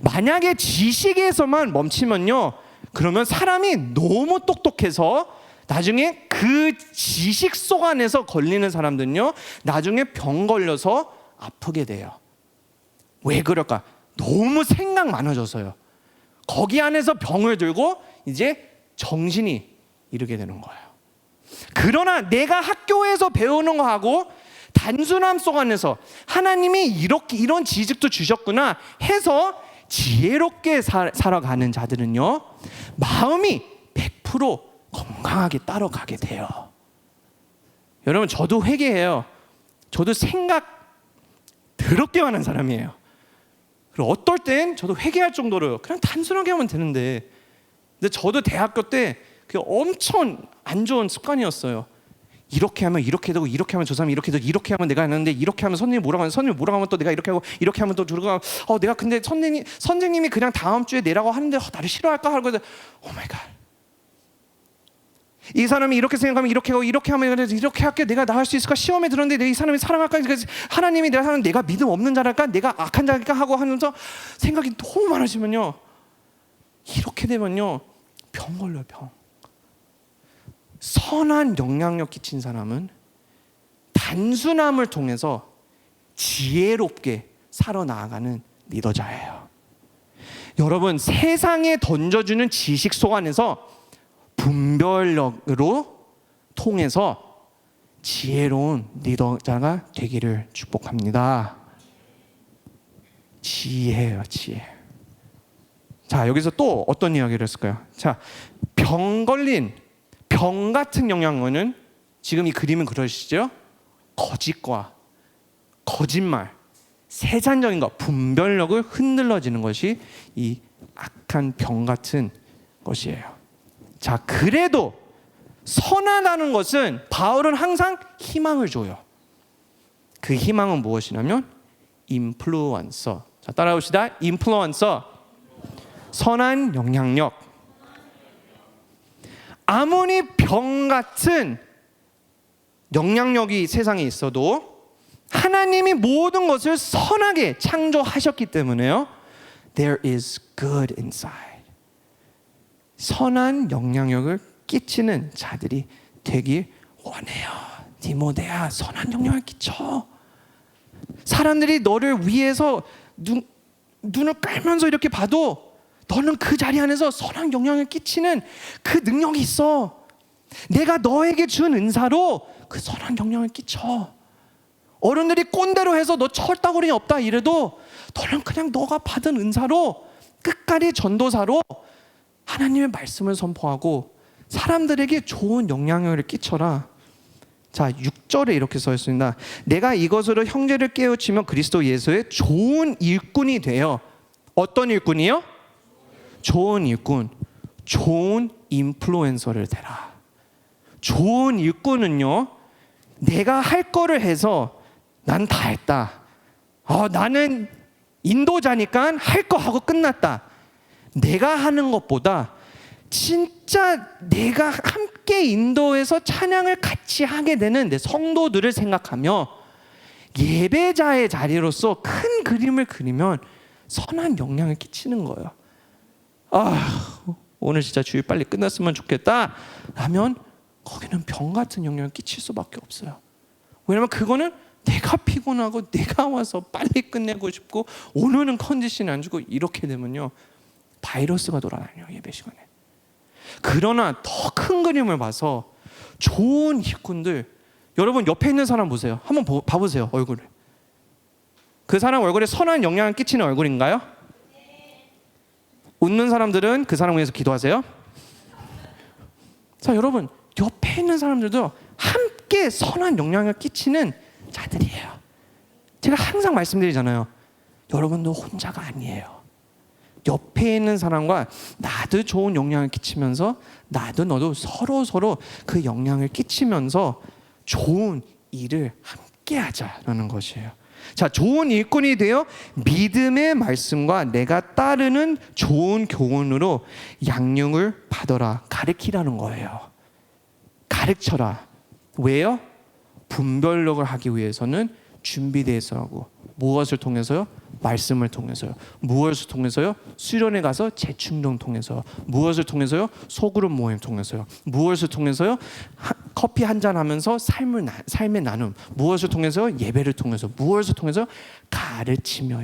만약에 지식에서만 멈추면요, 그러면 사람이 너무 똑똑해서 나중에 그 지식 속 안에서 걸리는 사람들은요, 나중에 병 걸려서 아프게 돼요. 왜 그럴까? 너무 생각 많아져서요. 거기 안에서 병을 들고 이제 정신이 이르게 되는 거예요. 그러나 내가 학교에서 배우는 거하고 단순함 속 안에서 하나님이 이렇게 이런 지식도 주셨구나 해서 지혜롭게 살아가는 자들은요, 마음이 100% 건강하게 따라가게 돼요. 여러분, 저도 회개해요. 저도 생각 더럽게 많은 사람이에요. 그리고 어떨 땐 저도 회개할 정도로 그냥 단순하게 하면 되는데, 근데 저도 대학교 때 그게 엄청 안 좋은 습관이었어요. 이렇게 하면 이렇게 되고, 이렇게 하면 저 사람이 이렇게 되고, 이렇게 하면 내가 했는데, 이렇게 하면 선생님이 뭐라고 하면, 선생님이 뭐라고 하면 또 내가 이렇게 하고, 이렇게 하면 또 들어가. 내가 근데 선생님이 그냥 다음 주에 내라고 하는데 나를 싫어할까 하고, 오 마이 갓. 이 사람이 이렇게 생각하면 이렇게 하고, 이렇게 하면 이렇게 할게, 내가 나을 수 있을까? 시험에 들었는데 이 사람이 사랑할까? 하나님이 내가 사는, 내가 믿음 없는 자랄까? 내가 악한 자랄까? 하고 하면서 생각이 너무 많아지면요, 이렇게 되면요, 병 걸려요, 병. 선한 영향력 끼친 사람은 단순함을 통해서 지혜롭게 살아나가는 리더자예요. 여러분, 세상에 던져주는 지식 속 안에서 분별력으로 통해서 지혜로운 리더자가 되기를 축복합니다. 지혜예요, 지혜. 자, 여기서 또 어떤 이야기를 했을까요? 자, 병 같은 영향은 지금 이 그림은 그러시죠? 거짓과 거짓말, 세산적인 것, 분별력을 흔들어지는 것이 이 악한 병 같은 것이에요. 자, 그래도 선하다는 것은 바울은 항상 희망을 줘요. 그 희망은 무엇이냐면 인플루언서. 자, 따라합시다. 인플루언서. 선한 영향력. 아무리 병 같은 영향력이 세상에 있어도 하나님이 모든 것을 선하게 창조하셨기 때문에요. There is good inside. 선한 영향력을 끼치는 자들이 되길 원해요. 디모데야, 선한 영향을 끼쳐. 사람들이 너를 위해서 눈을 깔면서 이렇게 봐도 너는 그 자리 안에서 선한 영향을 끼치는 그 능력이 있어. 내가 너에게 준 은사로 그 선한 영향을 끼쳐. 어른들이 꼰대로 해서 너 철다구리 없다 이래도 너는 그냥 너가 받은 은사로 끝까지 전도사로 하나님의 말씀을 선포하고 사람들에게 좋은 영향력을 끼쳐라. 자, 6절에 이렇게 써 있습니다. 내가 이것으로 형제를 깨우치며 그리스도 예수의 좋은 일꾼이 되어. 어떤 일꾼이요? 좋은 일꾼, 좋은 인플루언서를 되라. 좋은 일꾼은요, 내가 할 거를 해서 난 다 했다. 나는 인도자니까 할 거 하고 끝났다. 내가 하는 것보다 진짜 내가 함께 인도해서 찬양을 같이 하게 되는 내 성도들을 생각하며 예배자의 자리로서 큰 그림을 그리면 선한 영향을 끼치는 거예요. 오늘 진짜 주일 빨리 끝났으면 좋겠다 라면 거기는 병 같은 영향을 끼칠 수밖에 없어요. 왜냐면 그거는 내가 피곤하고 내가 와서 빨리 끝내고 싶고 오늘은 컨디션이 안 좋고 이렇게 되면요, 바이러스가 돌아다녀요, 예배 시간에. 그러나 더 큰 그림을 봐서 좋은 일꾼들, 여러분 옆에 있는 사람 보세요. 한번 봐보세요, 얼굴을. 그 사람 얼굴에 선한 영향을 끼치는 얼굴인가요? 웃는 사람들은 그 사람 위해서 기도하세요. 자, 여러분 옆에 있는 사람들도 함께 선한 영향을 끼치는 자들이에요. 제가 항상 말씀드리잖아요. 여러분도 혼자가 아니에요. 옆에 있는 사람과 나도 좋은 영향을 끼치면서 나도 너도 서로 그 영향을 끼치면서 좋은 일을 함께 하자라는 것이에요. 자, 좋은 일꾼이 되어 믿음의 말씀과 내가 따르는 좋은 교훈으로 양육을 받아라. 가르치라는 거예요. 가르쳐라. 왜요? 분별력을 하기 위해서는 준비돼서 하고, 무엇을 통해서요? 말씀을 통해서요. 무엇을 통해서요? 수련회 가서 재충동 통해서. 무엇을 통해서요? 소그룹 모임 통해서요. 무엇을 통해서요? 커피 한잔 하면서 삶의 나눔. 무엇을 통해서요? 예배를 통해서. 무엇을 통해서? 가르치며.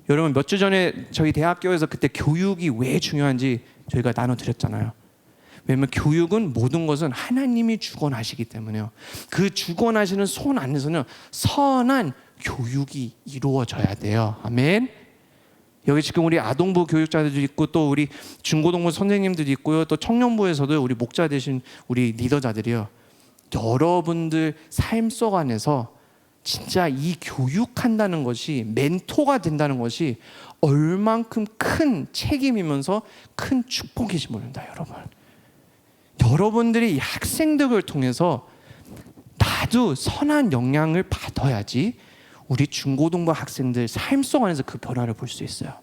여러분 몇 주 전에 저희 대학교에서 그때 교육이 왜 중요한지 저희가 나눠드렸잖아요. 왜냐하면 교육은 모든 것은 하나님이 주관하시기 때문에요. 그 주관하시는 손 안에서는 선한 교육이 이루어져야 돼요. 아멘. 여기 지금 우리 아동부 교육자들도 있고 또 우리 중고등부 선생님들도 있고요. 또 청년부에서도 우리 목자 되신 우리 리더자들이요. 여러분들 삶 속 안에서 진짜 이 교육한다는 것이, 멘토가 된다는 것이 얼만큼 큰 책임이면서 큰 축복이지 모른다, 여러분. 여러분들이 이 학생들을 통해서 나도 선한 영향을 받아야지 우리 중고등부 학생들 삶 속 안에서 그 변화를 볼 수 있어요.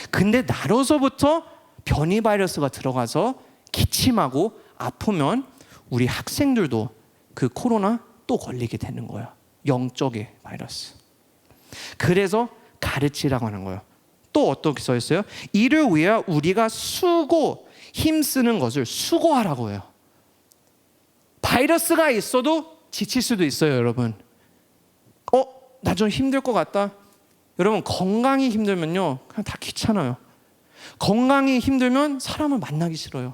근데 나로서부터 변이 바이러스가 들어가서 기침하고 아프면 우리 학생들도 그 코로나 또 걸리게 되는 거예요. 영적의 바이러스. 그래서 가르치라고 하는 거예요. 또 어떻게 써 있어요? 이를 위해 우리가 힘쓰는 것을 수고하라고 해요. 바이러스가 있어도 지칠 수도 있어요, 여러분. 나 좀 힘들 것 같다. 여러분, 건강이 힘들면요, 그냥 다 귀찮아요. 건강이 힘들면 사람을 만나기 싫어요.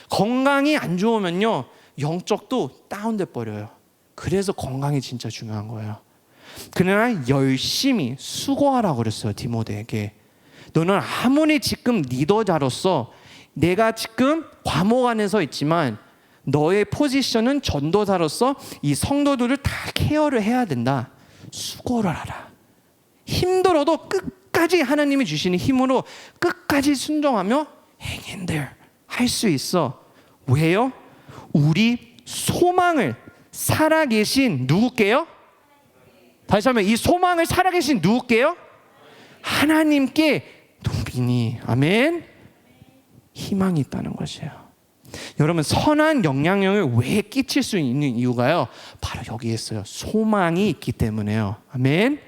건강이 안 좋으면요, 영적도 다운돼 버려요. 그래서 건강이 진짜 중요한 거예요. 그러나 열심히 수고하라고 그랬어요, 디모데에게. 너는 아무리 지금 리더자로서 내가 지금 과목 안에 서 있지만 너의 포지션은 전도사로서 이 성도들을 다 케어를 해야 된다. 수고를 하라. 힘들어도 끝까지 하나님이 주시는 힘으로 끝까지 순종하며 hang in there 할 수 있어. 왜요? 우리 소망을 살아계신 누구께요? 다시 한번 이 소망을 살아계신 누구께요? 하나님께 동빈이 아멘 희망이 있다는 것이에요. 여러분 선한 영향력을 왜 끼칠 수 있는 이유가요? 바로 여기에 있어요. 소망이 있기 때문에요. 아멘.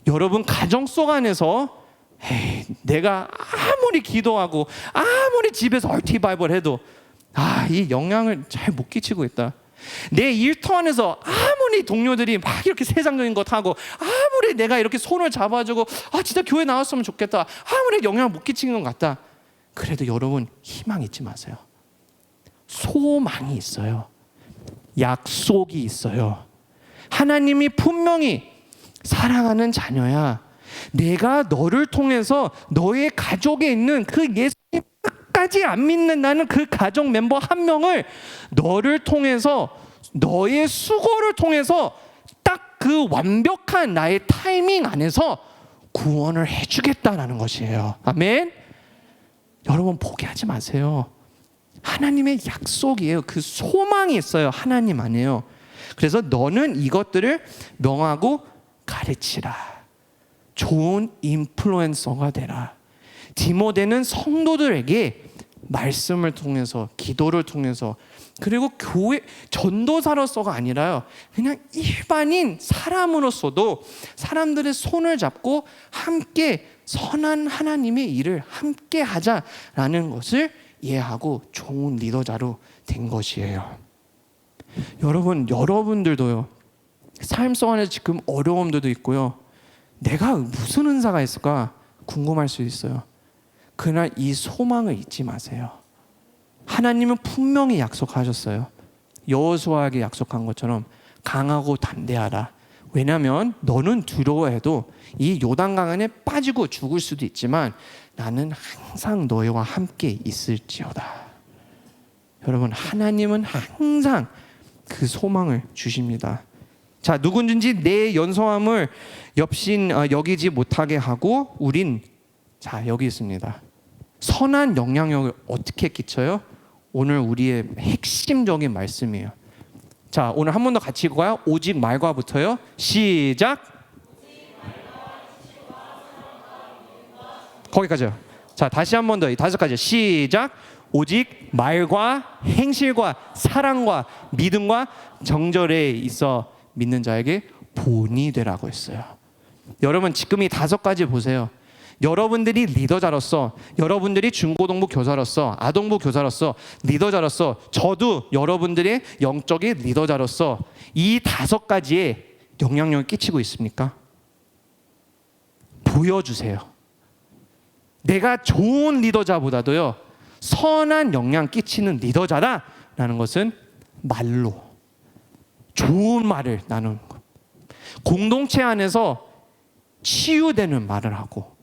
여러분 가정 속 안에서 내가 아무리 기도하고 아무리 집에서 얼티 바이블 해도 이 영향을 잘 못 끼치고 있다. 내 일터 안에서 아무리 동료들이 막 이렇게 세상적인 것 하고 아무리 내가 이렇게 손을 잡아주고 진짜 교회 나왔으면 좋겠다 아무리 영향을 못 끼치는 것 같다. 그래도 여러분 희망 잊지 마세요. 소망이 있어요. 약속이 있어요. 하나님이 분명히 사랑하는 자녀야, 내가 너를 통해서 너의 가족에 있는 그 예수님 끝까지 안 믿는다는 그 가족 멤버 한 명을 너를 통해서 너의 수고를 통해서 딱 그 완벽한 나의 타이밍 안에서 구원을 해주겠다라는 것이에요. 아멘. 여러분 포기하지 마세요. 하나님의 약속이에요. 그 소망이 있어요. 하나님 안에요. 그래서 너는 이것들을 명하고 가르치라. 좋은 인플루언서가 되라. 디모데는 성도들에게 말씀을 통해서 기도를 통해서 그리고 교회 전도사로서가 아니라요, 그냥 일반인 사람으로서도 사람들의 손을 잡고 함께 선한 하나님의 일을 함께 하자라는 것을 이해하고 좋은 리더자로 된 것이에요. 여러분들도요, 삶 속 안에 지금 어려움들도 있고요, 내가 무슨 은사가 있을까 궁금할 수 있어요. 그러나 이 소망을 잊지 마세요. 하나님은 분명히 약속하셨어요. 여호수아에게 약속한 것처럼 강하고 담대하라. 왜냐하면 너는 두려워해도 이 요단강 안에 빠지고 죽을 수도 있지만 나는 항상 너희와 함께 있을지어다. 여러분 하나님은 항상 그 소망을 주십니다. 자, 누구든지 내 연소함을 엽신 여기지 못하게 하고 우린 여기 있습니다. 선한 영향력을 어떻게 끼쳐요? 오늘 우리의 핵심적인 말씀이에요. 자, 오늘 한 번 더 같이 읽어요. 오직 말과부터요. 시작. 거기까지요. 자, 다시 한 번 더, 5가지. 시작. 오직 말과 행실과 사랑과 믿음과 정절에 있어 믿는 자에게 본이 되라고 했어요. 여러분 지금 이 5가지 보세요. 여러분들이 리더자로서, 여러분들이 중고등부 교사로서, 아동부 교사로서, 리더자로서, 저도 여러분들의 영적인 리더자로서 이 5가지에 영향력을 끼치고 있습니까? 보여주세요. 내가 좋은 리더자보다도요, 선한 영향 끼치는 리더자다라는 것은 말로, 좋은 말을 나누는 것, 공동체 안에서 치유되는 말을 하고,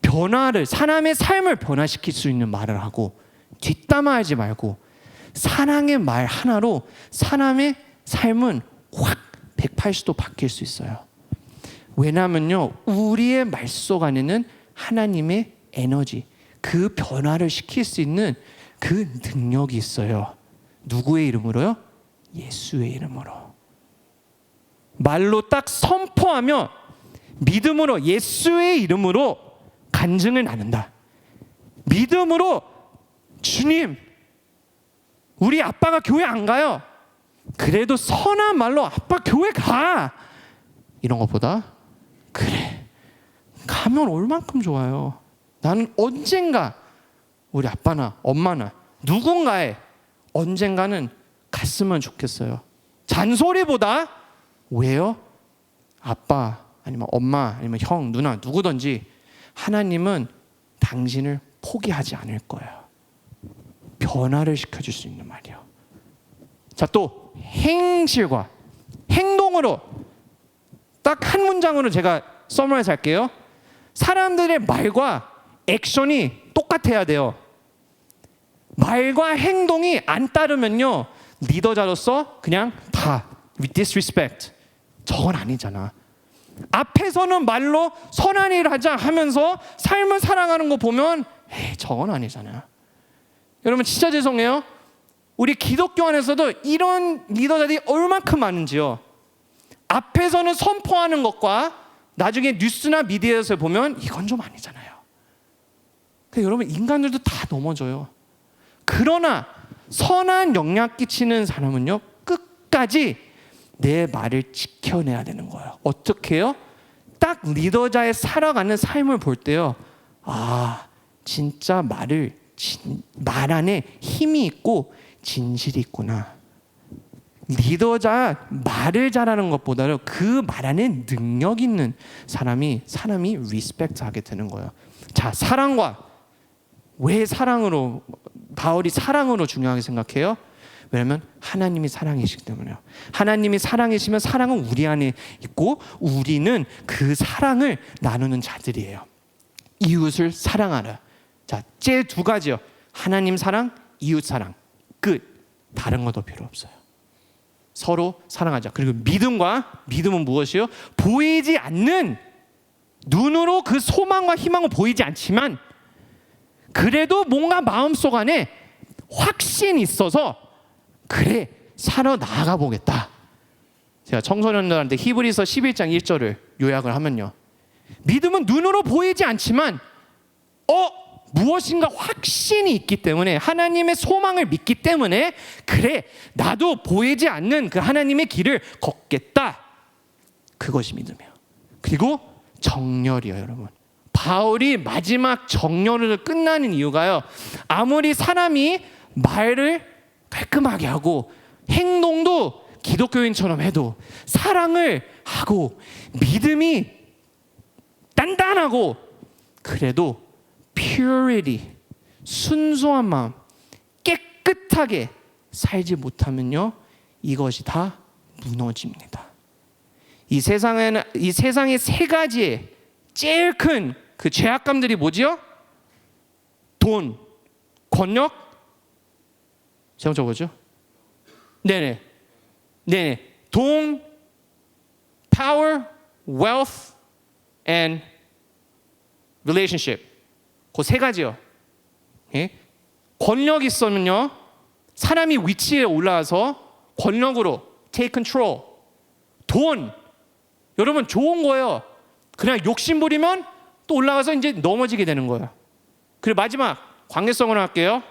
변화를, 사람의 삶을 변화시킬 수 있는 말을 하고, 뒷담화하지 말고 사랑의 말 하나로 사람의 삶은 확 180도 바뀔 수 있어요. 왜냐하면요, 우리의 말 속 안에는 하나님의 에너지, 그 변화를 시킬 수 있는 그 능력이 있어요. 누구의 이름으로요? 예수의 이름으로. 말로 딱 선포하며 믿음으로, 예수의 이름으로 간증을 나눈다. 믿음으로, 주님, 우리 아빠가 교회 안 가요. 그래도 선한 말로 아빠 교회 가. 이런 것보다 그래, 가면 얼만큼 좋아요. 나는 언젠가 우리 아빠나 엄마나 누군가의 언젠가는 갔으면 좋겠어요. 잔소리보다, 왜요? 아빠 아니면 엄마 아니면 형, 누나 누구든지 하나님은 당신을 포기하지 않을 거예요. 변화를 시켜줄 수 있는 말이에요. 자, 또 행실과 행동으로 딱 한 문장으로 제가 서머라이즈 할게요. 사람들의 말과 액션이 똑같아야 돼요. 말과 행동이 안 따르면요, 리더자로서 그냥 다 with disrespect, 저건 아니잖아. 앞에서는 말로 선한 일 하자 하면서 삶을 살아가는 거 보면 에이, 저건 아니잖아요. 여러분 진짜 죄송해요. 우리 기독교 안에서도 이런 리더자들이 얼만큼 많은지요. 앞에서는 선포하는 것과 나중에 뉴스나 미디어에서 보면 이건 좀 아니잖아요. 그러니까 여러분 인간들도 다 넘어져요. 그러나 선한 영향 끼치는 사람은요 끝까지 내 말을 지켜내야 되는 거예요. 어떻게 해요? 딱 리더자의 살아가는 삶을 볼 때요, 아 진짜 말 안에 힘이 있고 진실이 있구나. 리더자 말을 잘하는 것보다는 그 말 안에 능력 있는 사람이 리스펙트하게 되는 거예요. 자, 사랑과 왜 사랑으로 바울이 사랑으로 중요하게 생각해요? 왜냐하면 하나님이 사랑이시기 때문에요. 하나님이 사랑이시면 사랑은 우리 안에 있고 우리는 그 사랑을 나누는 자들이에요. 이웃을 사랑하라. 자, 제 두 가지요. 하나님 사랑, 이웃 사랑. 끝. 다른 것도 필요 없어요. 서로 사랑하자. 그리고 믿음은 무엇이요? 보이지 않는 눈으로 그 소망과 희망은 보이지 않지만 그래도 뭔가 마음속 안에 확신이 있어서 그래 살아 나아가 보겠다. 제가 청소년들한테 히브리서 11장 1절을 요약을 하면요, 믿음은 눈으로 보이지 않지만 무엇인가 확신이 있기 때문에 하나님의 소망을 믿기 때문에 그래 나도 보이지 않는 그 하나님의 길을 걷겠다. 그것이 믿음이에요. 그리고 정렬이에요. 여러분, 바울이 마지막 정렬을 끝나는 이유가요, 아무리 사람이 말을 깔끔하게 하고 행동도 기독교인처럼 해도 사랑을 하고 믿음이 단단하고 그래도 purity, 순수한 마음, 깨끗하게 살지 못하면요 이것이 다 무너집니다. 이 세상의 세 가지의 제일 큰 그 죄악감들이 뭐지요? 돈, 권력, 제가 적어보죠. 네네. 돈, power, wealth, and relationship. 그 세 가지요. 예? 권력이 있으면요, 사람이 위치에 올라와서 권력으로 take control. 돈, 여러분 좋은 거예요. 그냥 욕심 부리면 또 올라가서 이제 넘어지게 되는 거예요. 그리고 마지막 관계성으로 할게요.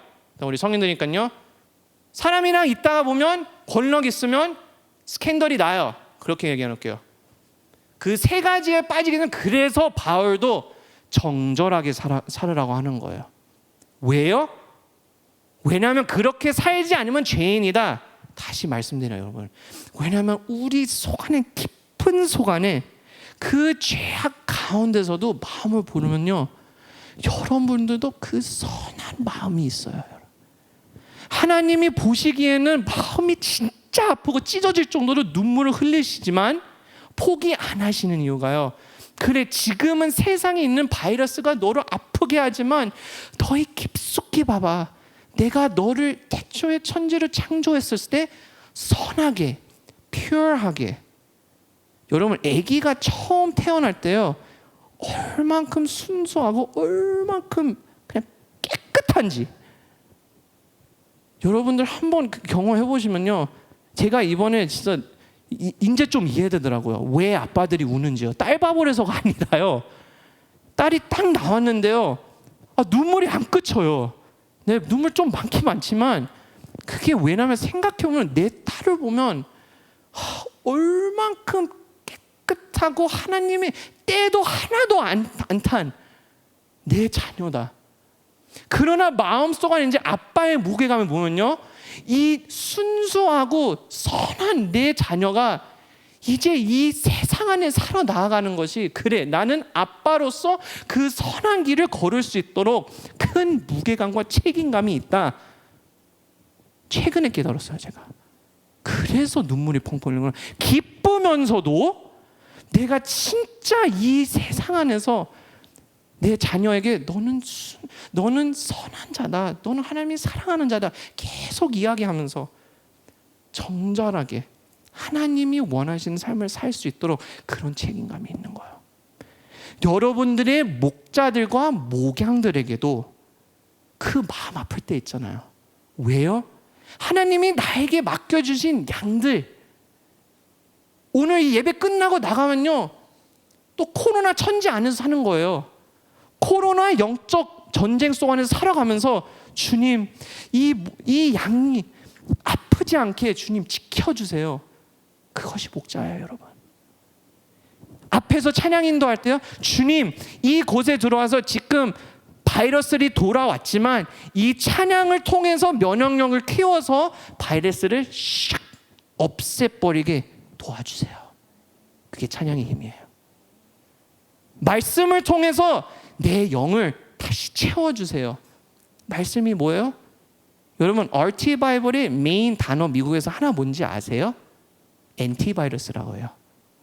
우리 성인들이니까요. 사람이랑 있다가 보면 권력 있으면 스캔들이 나요. 그렇게 얘기해 놓을게요. 그 세 가지에 빠지게 되면 그래서 바울도 정절하게 살으라고 하는 거예요. 왜요? 왜냐하면 그렇게 살지 않으면 죄인이다. 다시 말씀드려요, 여러분. 왜냐하면 우리 속 안에 깊은 속 안에 그 죄악 가운데서도 마음을 보면요, 여러분들도 그 선한 마음이 있어요. 하나님이 보시기에는 마음이 진짜 아프고 찢어질 정도로 눈물을 흘리시지만 포기 안 하시는 이유가요, 그래 지금은 세상에 있는 바이러스가 너를 아프게 하지만 너희 깊숙이 봐봐. 내가 너를 태초에 천지를 창조했을 때 선하게, 퓨어하게. 여러분 아기가 처음 태어날 때요, 얼만큼 순수하고 얼만큼 그냥 깨끗한지 여러분들 한번 경험해 보시면요, 제가 이번에 진짜 이제 좀 이해되더라고요. 왜 아빠들이 우는지요. 딸 바보라서가 아니라요, 딸이 딱 나왔는데요, 눈물이 안 그쳐요. 네, 눈물 좀 많긴 많지만 그게 왜냐면 생각해보면 내 딸을 보면 얼만큼 깨끗하고 하나님의 때도 하나도 안 탄 내 자녀다. 그러나 마음속 안에 이제 아빠의 무게감을 보면요, 이 순수하고 선한 내 자녀가 이제 이 세상 안에 살아 나아가는 것이, 그래 나는 아빠로서 그 선한 길을 걸을 수 있도록 큰 무게감과 책임감이 있다. 최근에 깨달았어요, 제가. 그래서 눈물이 펑펑 흘리는 거예요. 기쁘면서도 내가 진짜 이 세상 안에서 내 자녀에게 너는 선한 자다, 너는 하나님이 사랑하는 자다 계속 이야기하면서 정절하게 하나님이 원하시는 삶을 살 수 있도록 그런 책임감이 있는 거예요. 여러분들의 목자들과 목양들에게도 그 마음 아플 때 있잖아요. 왜요? 하나님이 나에게 맡겨주신 양들, 오늘 이 예배 끝나고 나가면요 또 코로나 천지 안에서 사는 거예요. 코로나 영적 전쟁 속 안에서 살아가면서 주님 이 양이 아프지 않게 주님 지켜주세요. 그것이 목자예요, 여러분. 앞에서 찬양 인도할 때요, 주님 이곳에 들어와서 지금 바이러스들이 돌아왔지만 이 찬양을 통해서 면역력을 키워서 바이러스를 샥 없애버리게 도와주세요. 그게 찬양의 힘이에요. 말씀을 통해서 내 영을 다시 채워주세요. 말씀이 뭐예요? 여러분 RT 바이블의 메인 단어 미국에서 하나 뭔지 아세요? 엔티바이러스라고 해요.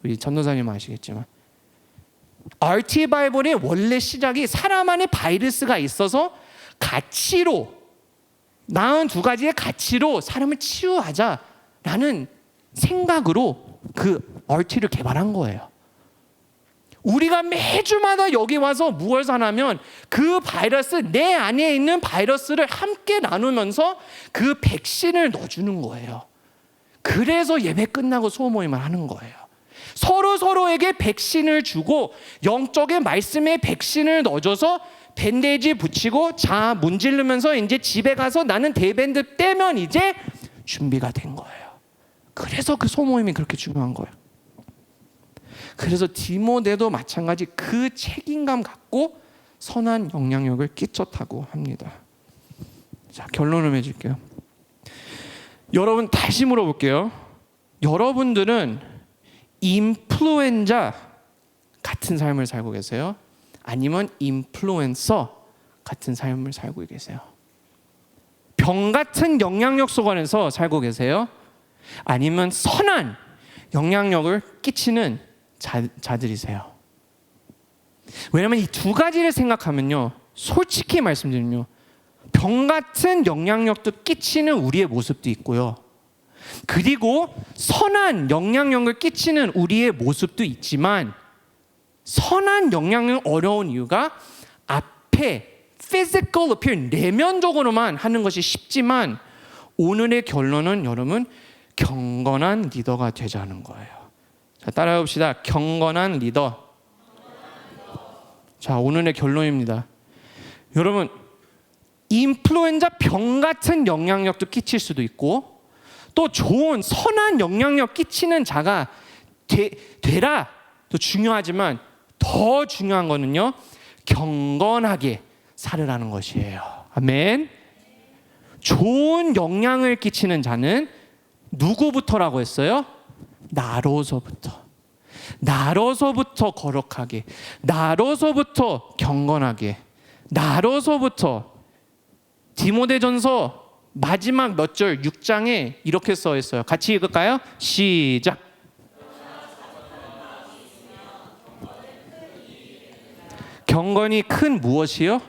우리 전도사님 아시겠지만 RT 바이블의 원래 시작이 사람 안에 바이러스가 있어서 가치로 42가지의 가치로 사람을 치유하자라는 생각으로 그 RT를 개발한 거예요. 우리가 매주마다 여기 와서 무엇을 하냐면 그 바이러스, 내 안에 있는 바이러스를 함께 나누면서 그 백신을 넣어주는 거예요. 그래서 예배 끝나고 소모임을 하는 거예요. 서로에게 백신을 주고 영적의 말씀에 백신을 넣어줘서 밴데이지 붙이고 자 문지르면서 이제 집에 가서 나는 데이밴드 떼면 이제 준비가 된 거예요. 그래서 그 소모임이 그렇게 중요한 거예요. 그래서 디모데도 마찬가지 그 책임감 갖고 선한 영향력을 끼쳤다고 합니다. 자, 결론을 맺을게요. 여러분 다시 물어볼게요. 여러분들은 인플루엔자 같은 삶을 살고 계세요? 아니면 인플루엔서 같은 삶을 살고 계세요? 병 같은 영향력 속 안에서 살고 계세요? 아니면 선한 영향력을 끼치는 자들이세요? 왜냐하면 이 두 가지를 생각하면요, 솔직히 말씀드리면요, 병 같은 영향력도 끼치는 우리의 모습도 있고요, 그리고 선한 영향력을 끼치는 우리의 모습도 있지만, 선한 영향력 어려운 이유가 앞에 physical appear, 내면적으로만 하는 것이 쉽지만, 오늘의 결론은 여러분 경건한 리더가 되자는 거예요. 자, 따라해 봅시다. 경건한 리더. 자, 오늘의 결론입니다. 여러분, 인플루엔자 병 같은 영향력도 끼칠 수도 있고, 또 좋은 선한 영향력 끼치는 자가 되라 도 중요하지만, 더 중요한 거는요, 경건하게 살으라는 것이에요. 아멘. 좋은 영향을 끼치는 자는 누구부터라고 했어요? 나로서부터 거룩하게, 나로서부터 경건하게, 나로서부터. 디모데전서 마지막 몇 절 6장에 이렇게 써 있어요. 같이 읽을까요? 시작. 경건이 큰 무엇이요?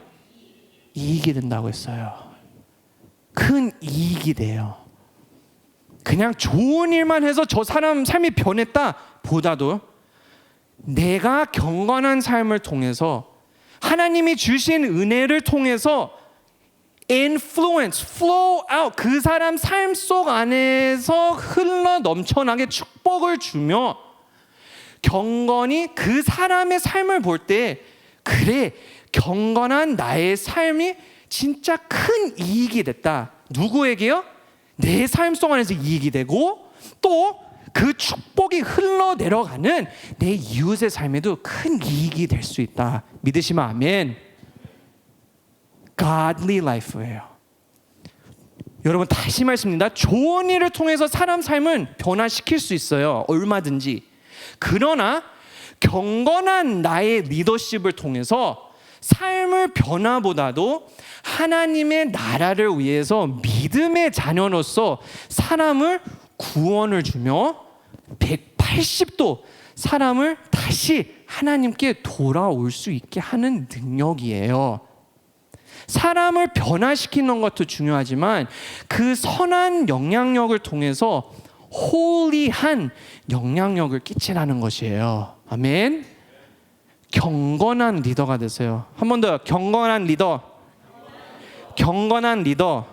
이익이 된다고 했어요. 큰 이익이 돼요. 그냥 좋은 일만 해서 저 사람 삶이 변했다 보다도 내가 경건한 삶을 통해서 하나님이 주신 은혜를 통해서 influence, flow out, 그 사람 삶 속 안에서 흘러 넘쳐나게 축복을 주며, 경건이 그 사람의 삶을 볼 때 그래, 경건한 나의 삶이 진짜 큰 이익이 됐다. 누구에게요? 내 삶 속 안에서 이익이 되고, 또 그 축복이 흘러내려가는 내 이웃의 삶에도 큰 이익이 될 수 있다. 믿으시면 아멘. Godly life예요. 여러분 다시 말씀드립니다. 좋은 일을 통해서 사람 삶은 변화시킬 수 있어요. 얼마든지. 그러나 경건한 나의 리더십을 통해서 삶을 변화보다도 하나님의 나라를 위해서 믿음의 자녀로서 사람을 구원을 주며 180도 사람을 다시 하나님께 돌아올 수 있게 하는 능력이에요. 사람을 변화시키는 것도 중요하지만 그 선한 영향력을 통해서 홀리한 영향력을 끼치라는 것이에요. 아멘. 경건한 리더가 되세요. 한 번 더, 경건한 리더. 경건한 리더.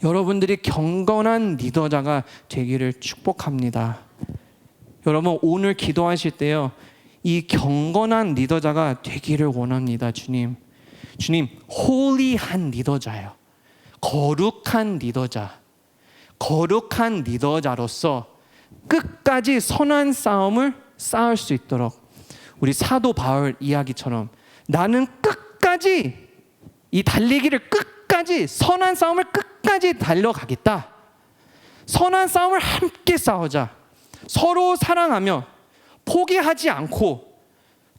여러분들이 경건한 리더자가 되기를 축복합니다. 여러분 오늘 기도하실 때요, 이 경건한 리더자가 되기를 원합니다. 주님, 홀리한 리더자예요. 거룩한 리더자. 거룩한 리더자로서 끝까지 선한 싸움을 싸울 수 있도록, 우리 사도 바울 이야기처럼 나는 끝까지 이 달리기를 끝까지, 선한 싸움을 끝까지 달려가겠다. 선한 싸움을 함께 싸우자. 서로 사랑하며 포기하지 않고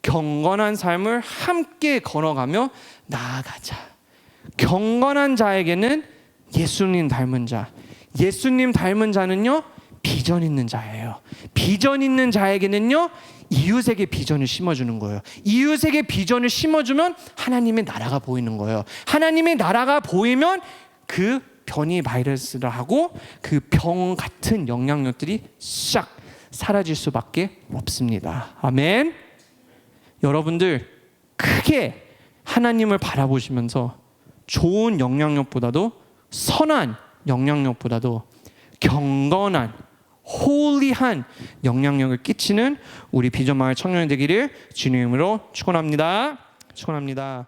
경건한 삶을 함께 걸어가며 나아가자. 경건한 자에게는 예수님 닮은 자, 예수님 닮은 자는요 비전 있는 자예요. 비전 있는 자에게는요 이웃에게 비전을 심어주는 거예요. 이웃에게 비전을 심어주면 하나님의 나라가 보이는 거예요. 하나님의 나라가 보이면 그 변이 바이러스를 하고 그 병 같은 영향력들이 싹 사라질 수밖에 없습니다. 아멘. 여러분들 크게 하나님을 바라보시면서 좋은 영향력보다도, 선한 영향력보다도 경건한 홀리한 영향력을 끼치는 우리 비전마을 청년이 되기를 주님으로 축원합니다. 축원합니다.